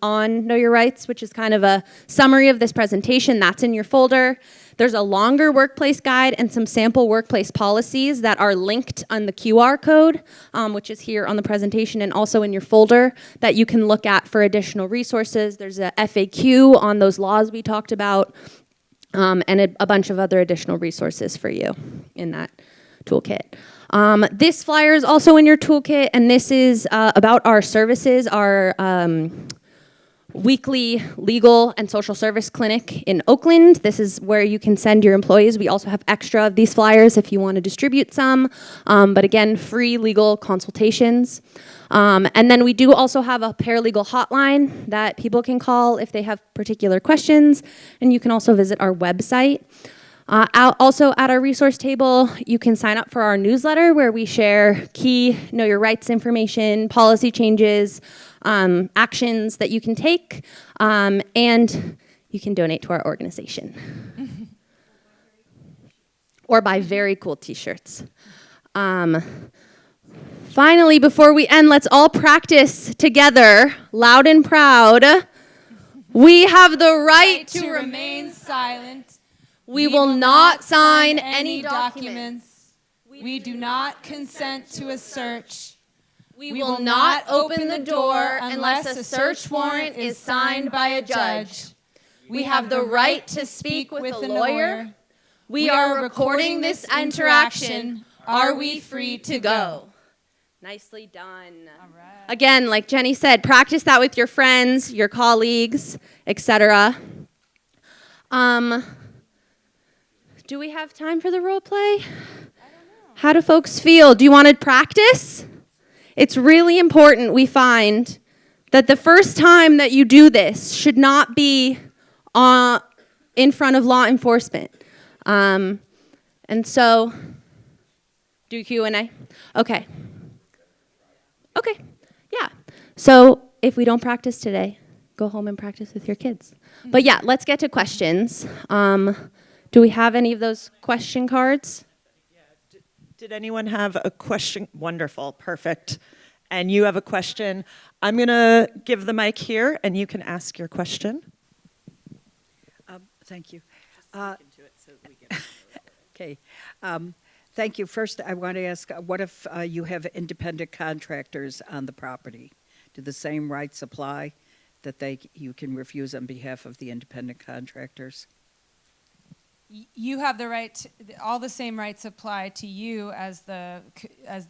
[SPEAKER 4] on Know Your Rights, which is kind of a summary of this presentation. That's in your folder. There's a longer workplace guide and some sample workplace policies that are linked on the QR code, which is here on the presentation and also in your folder that you can look at for additional resources. There's a FAQ on those laws we talked about, and a bunch of other additional resources for you in that toolkit. This flyer is also in your toolkit, and this is about our services, our weekly legal and social service clinic in Oakland. This is where you can send your employees. We also have extra of these flyers if you want to distribute some, but again, free legal consultations. And then we do also have a paralegal hotline that people can call if they have particular questions, and you can also visit our website. Also at our resource table, you can sign up for our newsletter where we share key Know Your Rights information, policy changes, actions that you can take, and you can donate to our organization. Or buy very cool t-shirts. Finally, before we end, let's all practice together, loud and proud. We have the right to remain
[SPEAKER 6] silent.
[SPEAKER 4] We will not sign any documents.
[SPEAKER 6] We do not consent to a search.
[SPEAKER 4] We will not open the door unless a search warrant is signed by a judge. We have the right to speak with a lawyer. We are recording this interaction. Are we free to go? Nicely done.
[SPEAKER 6] All right.
[SPEAKER 4] Again, like Jenny said, practice that with your friends, your colleagues, etc. Do we have time for the role play? I don't know. How do folks feel? Do you want to practice? It's really important, we find, that the first time that you do this should not be in front of law enforcement. And so, do Q&A? Okay. Okay, yeah. So if we don't practice today, go home and practice with your kids. But yeah, let's get to questions. Do we have any of those question cards?
[SPEAKER 1] Yeah. Did anyone have a question? Wonderful, perfect. And you have a question. I'm going to give the mic here, and you can ask your question.
[SPEAKER 7] Thank you. Okay. Thank you. First, I want to ask, what if you have independent contractors on the property? Do the same rights apply that you can refuse on behalf of the independent contractors?
[SPEAKER 6] You have the right all the same rights apply to you as the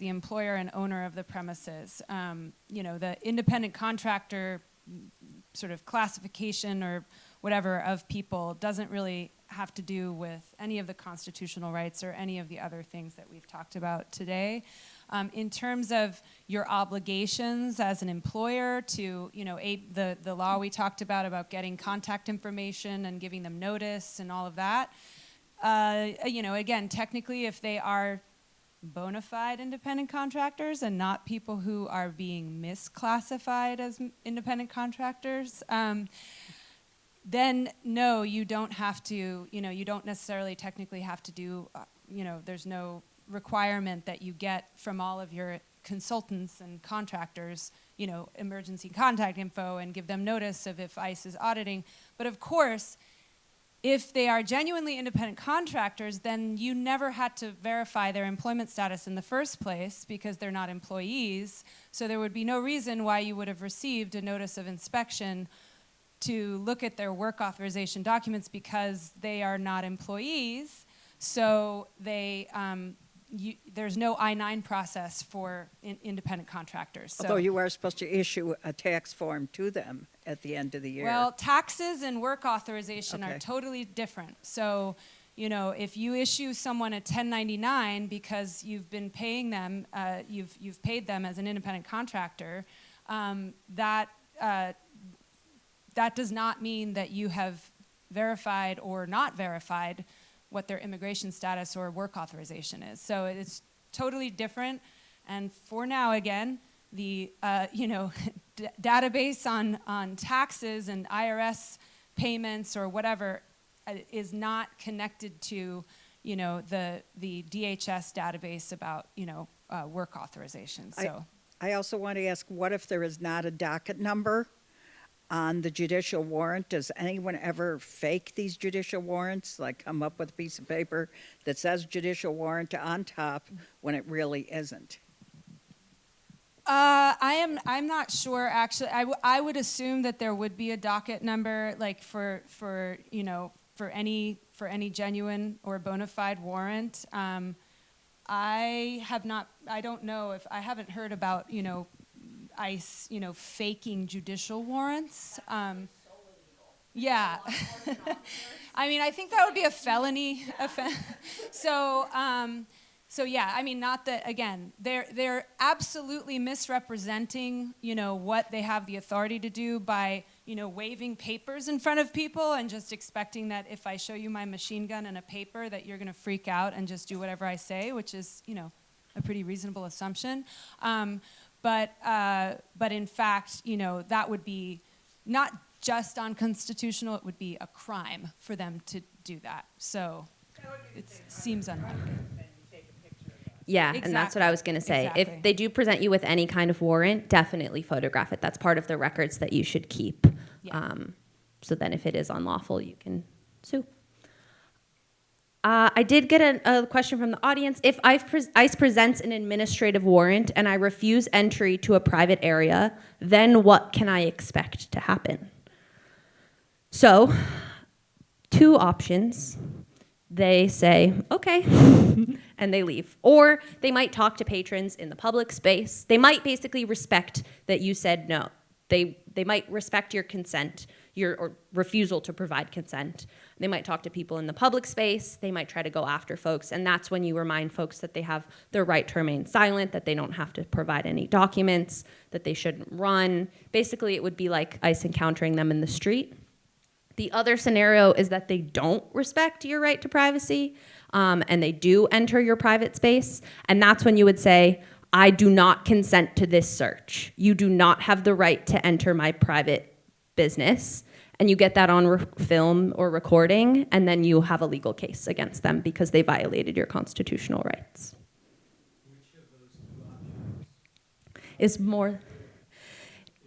[SPEAKER 6] employer and owner of the premises. The independent contractor sort of classification or whatever of people doesn't really have to do with any of the constitutional rights or any of the other things that we've talked about today. In terms of your obligations as an employer to, the law we talked about getting contact information and giving them notice and all of that, again, technically if they are bona fide independent contractors and not people who are being misclassified as independent contractors, then no, you don't have to, you don't necessarily technically have to do, there's no requirement that you get from all of your consultants and contractors, emergency contact info and give them notice of if ICE is auditing. But of course, if they are genuinely independent contractors, then you never had to verify their employment status in the first place because they're not employees. So there would be no reason why you would have received a notice of inspection to look at their work authorization documents because they are not employees. So they, there's no I-9 process for independent contractors. So,
[SPEAKER 7] Although you are supposed to issue a tax form to them at the end of the year.
[SPEAKER 6] well, taxes and work authorization are
[SPEAKER 7] Okay.
[SPEAKER 6] totally different. So, you know, if you issue someone a 1099 because you've been paying them, you've paid them as an independent contractor, that does not mean that you have verified or not verified what their immigration status or work authorization is. So it's totally different. And for now, again, the database on taxes and IRS payments or whatever is not connected to the DHS database about work authorization. So
[SPEAKER 7] I also want to ask, what if there is not a docket number on the judicial warrant? Does anyone ever fake these judicial warrants, like come up with a piece of paper that says judicial warrant on top when it really isn't?
[SPEAKER 6] I'm not sure actually. I would assume that there would be a docket number, like for any genuine or bona fide warrant. I don't know if I haven't heard about ICE faking judicial warrants. Yeah. I mean, I think that would be a felony offense. So yeah, I mean, not that, again, they're absolutely misrepresenting, what they have the authority to do by, waving papers in front of people and just expecting that if I show you my machine gun and a paper that you're going to freak out and just do whatever I say, which is, a pretty reasonable assumption. But in fact, that would be not just unconstitutional, it would be a crime for them to do that. So it seems unlikely.
[SPEAKER 4] Yeah, and that's what I was going to say.
[SPEAKER 6] Exactly.
[SPEAKER 4] If they do present you with any kind of warrant, definitely photograph it. That's part of the records that you should keep.
[SPEAKER 6] Yeah.
[SPEAKER 4] So then if it is unlawful, you can sue. I did get a question from the audience. If ICE presents an administrative warrant and I refuse entry to a private area, then what can I expect to happen? So, two options. They say, okay, and they leave. Or they might talk to patrons in the public space. They might basically respect that you said no. They might respect your consent, or refusal to provide consent. They might talk to people in the public space. They might try to go after folks. And that's when you remind folks that they have their right to remain silent, that they don't have to provide any documents, that they shouldn't run. Basically, it would be like ICE encountering them in the street. The other scenario is that they don't respect your right to privacy, and they do enter your private space. And that's when you would say, I do not consent to this search. You do not have the right to enter my private business. And you get that on film or recording, and then you have a legal case against them because they violated your constitutional rights.
[SPEAKER 8] Which of those two options?
[SPEAKER 4] Is more...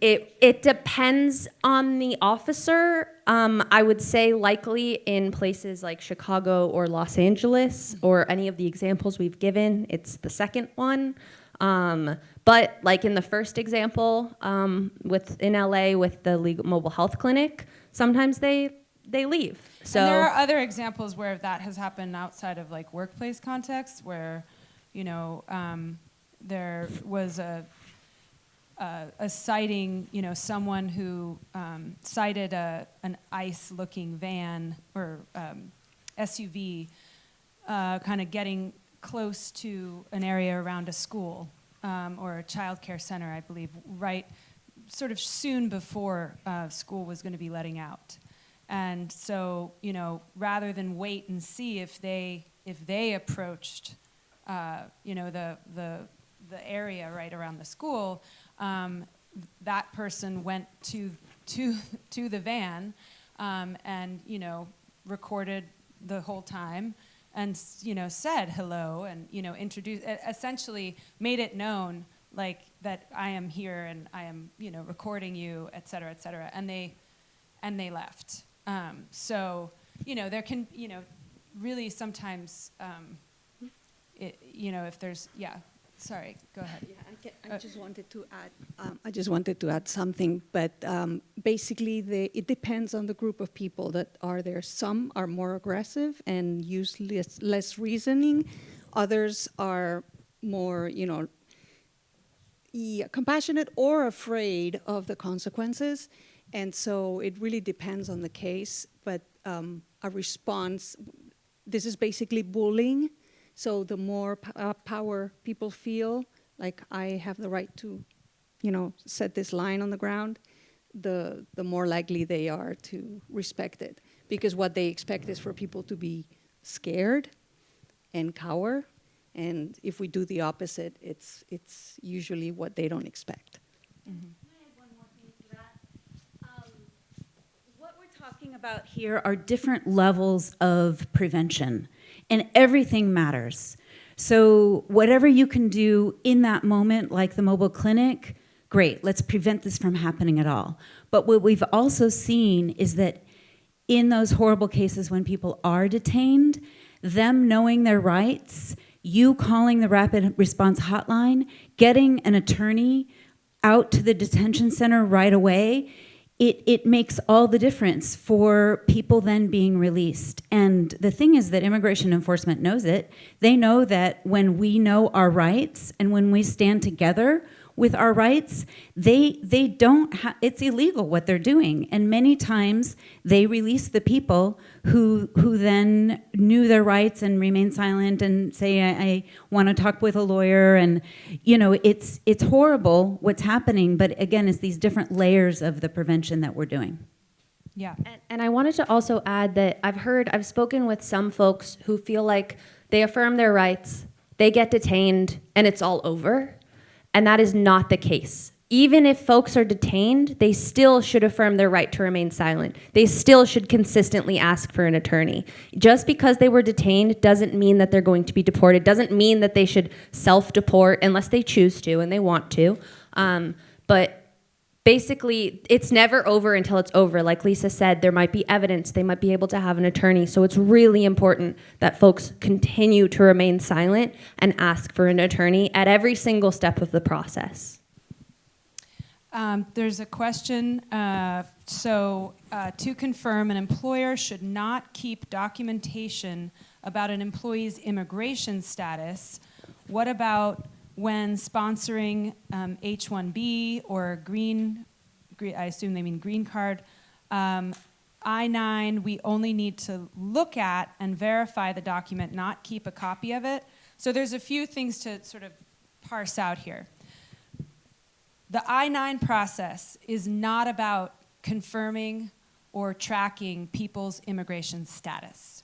[SPEAKER 4] It depends on the officer. I would say likely in places like Chicago or Los Angeles or any of the examples we've given, it's the second one. But like in the first example, in LA with the legal mobile health clinic, sometimes they leave. So
[SPEAKER 6] and there are other examples where that has happened outside of like workplace contexts where, there was a sighting, someone who cited an ICE-looking van or SUV kind of getting close to an area around a school or a child care center, I believe, right sort of soon before school was going to be letting out. And so, rather than wait and see if they approached, the area right around the school, that person went to the van and recorded the whole time and said hello and introduced, essentially made it known like that I am here and I am recording you, et cetera, and they left. So there can really sometimes if there's sorry, go ahead.
[SPEAKER 9] Yeah, I just wanted to add. I just wanted to add something, but basically, it depends on the group of people that are there. Some are more aggressive and use less reasoning. Others are more, compassionate or afraid of the consequences. And so it really depends on the case. But a response. This is basically bullying. So the more power people feel, like I have the right to, set this line on the ground, the more likely they are to respect it. Because what they expect is for people to be scared and cower. And if we do the opposite, it's usually what they don't expect.
[SPEAKER 6] Mm-hmm.
[SPEAKER 10] What we're talking about here are different levels of prevention, and everything matters. So whatever you can do in that moment, like the mobile clinic, great, let's prevent this from happening at all. But what we've also seen is that in those horrible cases when people are detained, them knowing their rights, you calling the rapid response hotline, getting an attorney out to the detention center right away, it makes all the difference for people then being released. And the thing is that immigration enforcement knows it. They know that when we know our rights and when we stand together with our rights, they don't it's illegal what they're doing. And many times they release the people who then knew their rights and remain silent and say, I want to talk with a lawyer. And, it's horrible what's happening. But again, it's these different layers of the prevention that we're doing.
[SPEAKER 6] Yeah.
[SPEAKER 4] And I wanted to also add that I've spoken with some folks who feel like they affirm their rights, they get detained, and it's all over. And that is not the case. Even if folks are detained, they still should affirm their right to remain silent. They still should consistently ask for an attorney. Just because they were detained doesn't mean that they're going to be deported, doesn't mean that they should self-deport unless they choose to and they want to. But basically, it's never over until it's over. Like Lisa said, there might be evidence, they might be able to have an attorney. So it's really important that folks continue to remain silent and ask for an attorney at every single step of the process.
[SPEAKER 6] There's a question. To confirm, an employer should not keep documentation about an employee's immigration status. What about when sponsoring H-1B or green, I assume they mean green card, I-9, we only need to look at and verify the document, not keep a copy of it. So there's a few things to sort of parse out here. The I-9 process is not about confirming or tracking people's immigration status.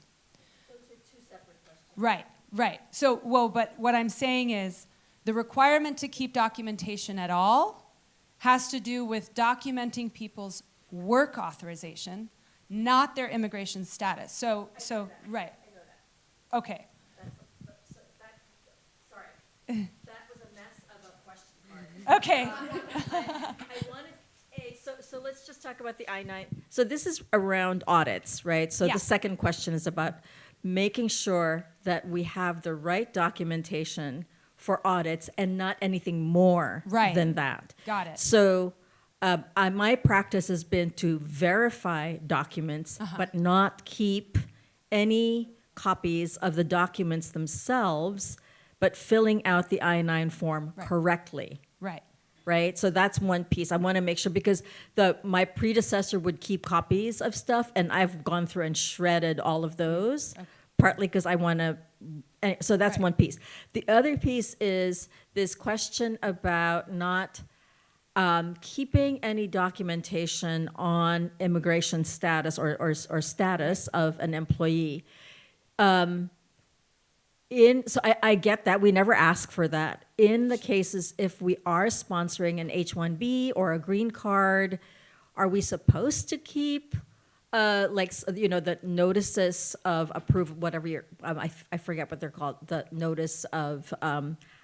[SPEAKER 10] Those are two separate questions.
[SPEAKER 6] Right. So, but what I'm saying is the requirement to keep documentation at all has to do with documenting people's work authorization, not their immigration status. So right.
[SPEAKER 10] I know that.
[SPEAKER 6] Okay.
[SPEAKER 10] Sorry. That was a mess of a question mark.
[SPEAKER 6] Okay.
[SPEAKER 11] I wanted, so let's just talk about the I-9. So this is around audits, right? So
[SPEAKER 6] Yeah.
[SPEAKER 11] the second question is about making sure that we have the right documentation for audits and not anything more than that.
[SPEAKER 6] Got it.
[SPEAKER 11] So my practice has been to verify documents, but not keep any copies of the documents themselves, but filling out the I-9 form correctly. Right? So that's one piece. I want to make sure, because my predecessor would keep copies of stuff, and I've gone through and shredded all of those, partly because I want to. So that's one piece. The other piece is this question about not keeping any documentation on immigration status or status of an employee. So I get that. We never ask for that. In the cases, if we are sponsoring an H-1B or a green card, are we supposed to keep the notices of approval, whatever I forget what they're called, the notice of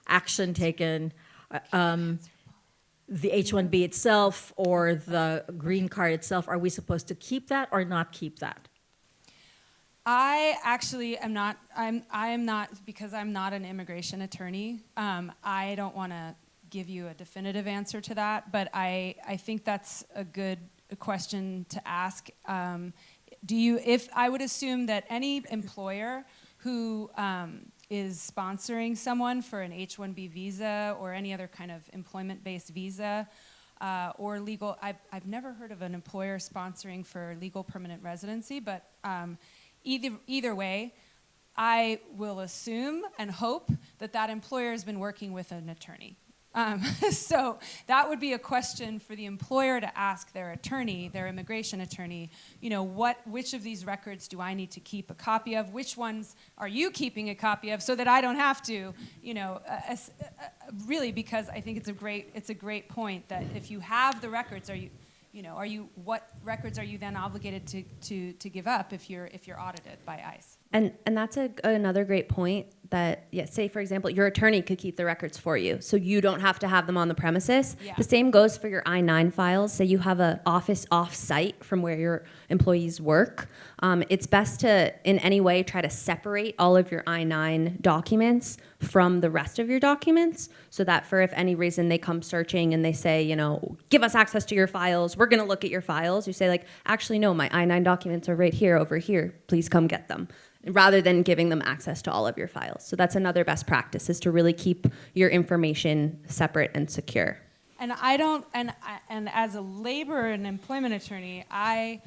[SPEAKER 11] action taken, the H-1B itself or the green card itself, are we supposed to keep that or not keep that?
[SPEAKER 6] I actually am not. I am not, because I'm not an immigration attorney. I don't want to give you a definitive answer to that, but I think that's a good question to ask. If I would assume that any employer who is sponsoring someone for an H-1B visa or any other kind of employment-based visa, or legal, I've never heard of an employer sponsoring for legal permanent residency, but either way, I will assume and hope that that employer has been working with an attorney. So that would be a question for the employer to ask their attorney, their immigration attorney, which of these records do I need to keep a copy of? Which ones are you keeping a copy of so that I don't have to, really, because I think it's a great point that if you have the records, what records are you then obligated to give up if you're audited by ICE?
[SPEAKER 4] And that's another great point that, say, for example, your attorney could keep the records for you, so you don't have to have them on the premises.
[SPEAKER 6] Yeah.
[SPEAKER 4] The same goes for your I-9 files. Say you have an office off-site from where your employees work. It's best to, in any way, try to separate all of your I-9 documents from the rest of your documents, so that for if any reason they come searching and they say, give us access to your files, we're going to look at your files, you say, like, actually, no, my I-9 documents are right here, over here, please come get them, rather than giving them access to all of your files. So that's another best practice, is to really keep your information separate and secure.
[SPEAKER 6] And and as a labor and employment attorney, I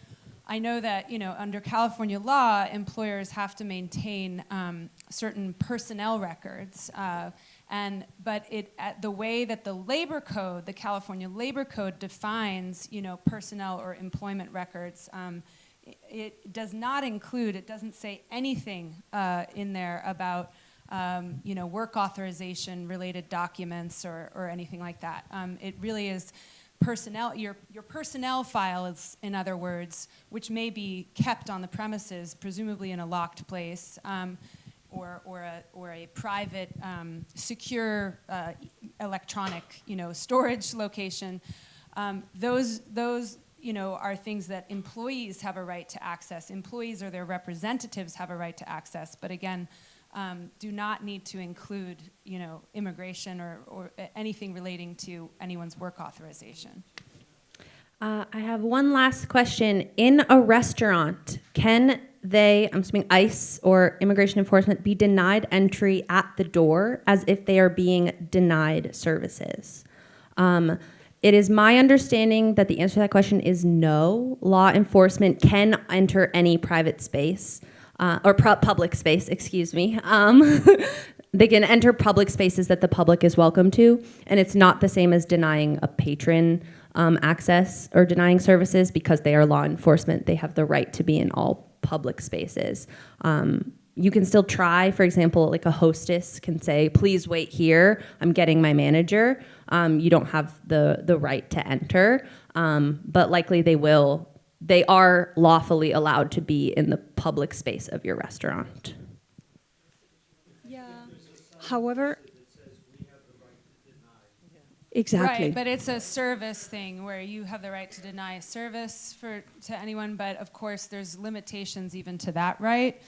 [SPEAKER 6] know that, under California law, employers have to maintain certain personnel records. But the way that the California Labor Code defines, personnel or employment records, it does not include, it doesn't say anything in there about work authorization related documents or anything like that. It really is personnel, your personnel file is, in other words, which may be kept on the premises, presumably in a locked place, or a private, secure electronic, storage location. Those are things that employees have a right to access. Employees or their representatives have a right to access, but again, do not need to include, immigration or anything relating to anyone's work authorization.
[SPEAKER 4] I have one last question. In a restaurant, can they, I'm assuming ICE or immigration enforcement, be denied entry at the door as if they are being denied services? It is my understanding that the answer to that question is no. Law enforcement can enter any private space, or public space, excuse me. They can enter public spaces that the public is welcome to, and it's not the same as denying a patron access or denying services, because they are law enforcement. They have the right to be in all public spaces. You can still try, for example, like a hostess can say, please wait here, I'm getting my manager. You don't have the right to enter, but likely they are lawfully allowed to be in the public space of your restaurant.
[SPEAKER 9] Yeah. However, exactly.
[SPEAKER 6] Right, but it's a service thing where you have the right to deny service to anyone, but of course there's limitations even to that right,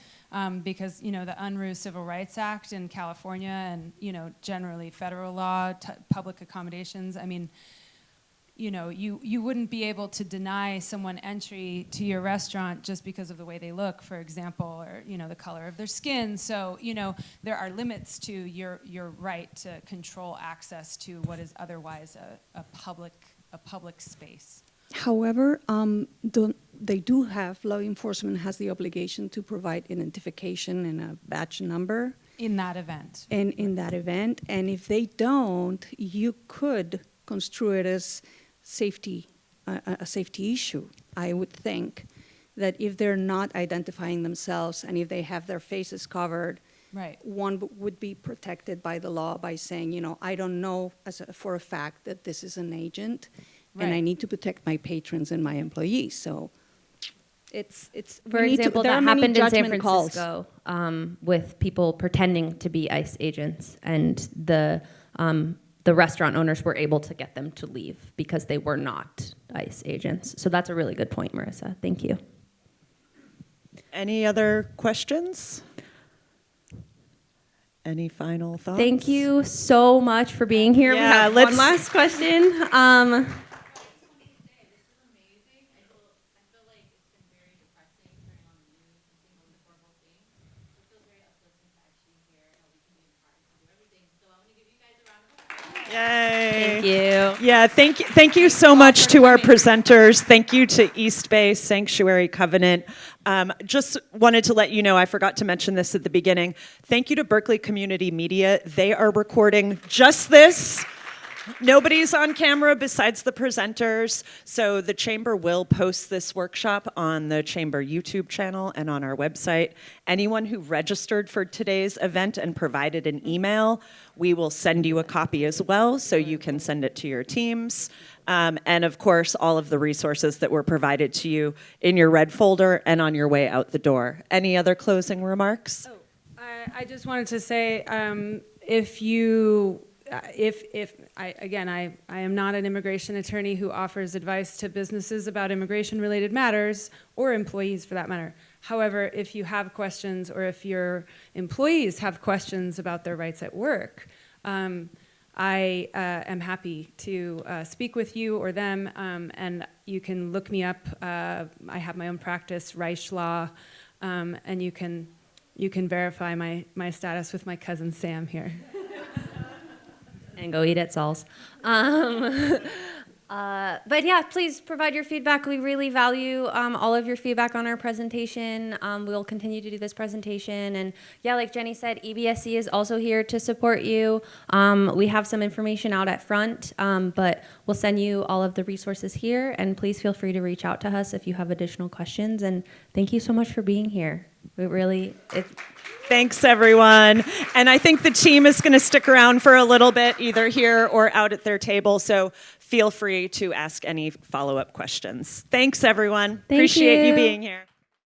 [SPEAKER 6] because the Unruh Civil Rights Act in California and generally federal law, public accommodations. I mean, you wouldn't be able to deny someone entry to your restaurant just because of the way they look, for example, or the color of their skin. So there are limits to your right to control access to what is otherwise a public space.
[SPEAKER 9] However, law enforcement has the obligation to provide identification and a badge number.
[SPEAKER 6] In that event.
[SPEAKER 9] And in that event, and if they don't, you could construe it as a safety issue. I would think that if they're not identifying themselves and if they have their faces covered,
[SPEAKER 6] right,
[SPEAKER 9] one would be protected by the law by saying, I don't know for a fact that this is an agent, right, and I need to protect my patrons and my employees. So it's
[SPEAKER 4] for example, that happened in San Francisco with people pretending to be ICE agents, and the restaurant owners were able to get them to leave because they were not ICE agents. So that's a really good point, Marissa. Thank you.
[SPEAKER 1] Any other questions? Any final thoughts?
[SPEAKER 4] Thank you so much for being here. We
[SPEAKER 1] Yeah,
[SPEAKER 4] have
[SPEAKER 1] let's-
[SPEAKER 4] one last question.
[SPEAKER 1] Yay.
[SPEAKER 4] Thank you.
[SPEAKER 1] Yeah, thank you so much to our presenters. Thank you to East Bay Sanctuary Covenant. Just wanted to let you know, I forgot to mention this at the beginning. Thank you to Berkeley Community Media. They are recording just this. Nobody's on camera besides the presenters, so the Chamber will post this workshop on the Chamber YouTube channel and on our website. Anyone who registered for today's event and provided an email, we will send you a copy as well, so you can send it to your teams. And of course, all of the resources that were provided to you in your red folder and on your way out the door. Any other closing remarks?
[SPEAKER 5] I just wanted to say, if you, if I am not an immigration attorney who offers advice to businesses about immigration-related matters, or employees for that matter. However, if you have questions, or if your employees have questions about their rights at work, I am happy to speak with you or them, and you can look me up. I have my own practice, Reich Law, and you can verify my status with my cousin Sam here.
[SPEAKER 4] And go eat at Saul's. But yeah, please provide your feedback. We really value all of your feedback on our presentation. We'll continue to do this presentation. And yeah, like Jenny said, EBSC is also here to support you. We have some information out at front, but we'll send you all of the resources here. And please feel free to reach out to us if you have additional questions. And thank you so much for being here.
[SPEAKER 1] Thanks, everyone. And I think the team is going to stick around for a little bit, either here or out at their table. So feel free to ask any follow-up questions. Thanks, everyone.
[SPEAKER 4] Thank
[SPEAKER 1] Appreciate you
[SPEAKER 4] you
[SPEAKER 1] being here.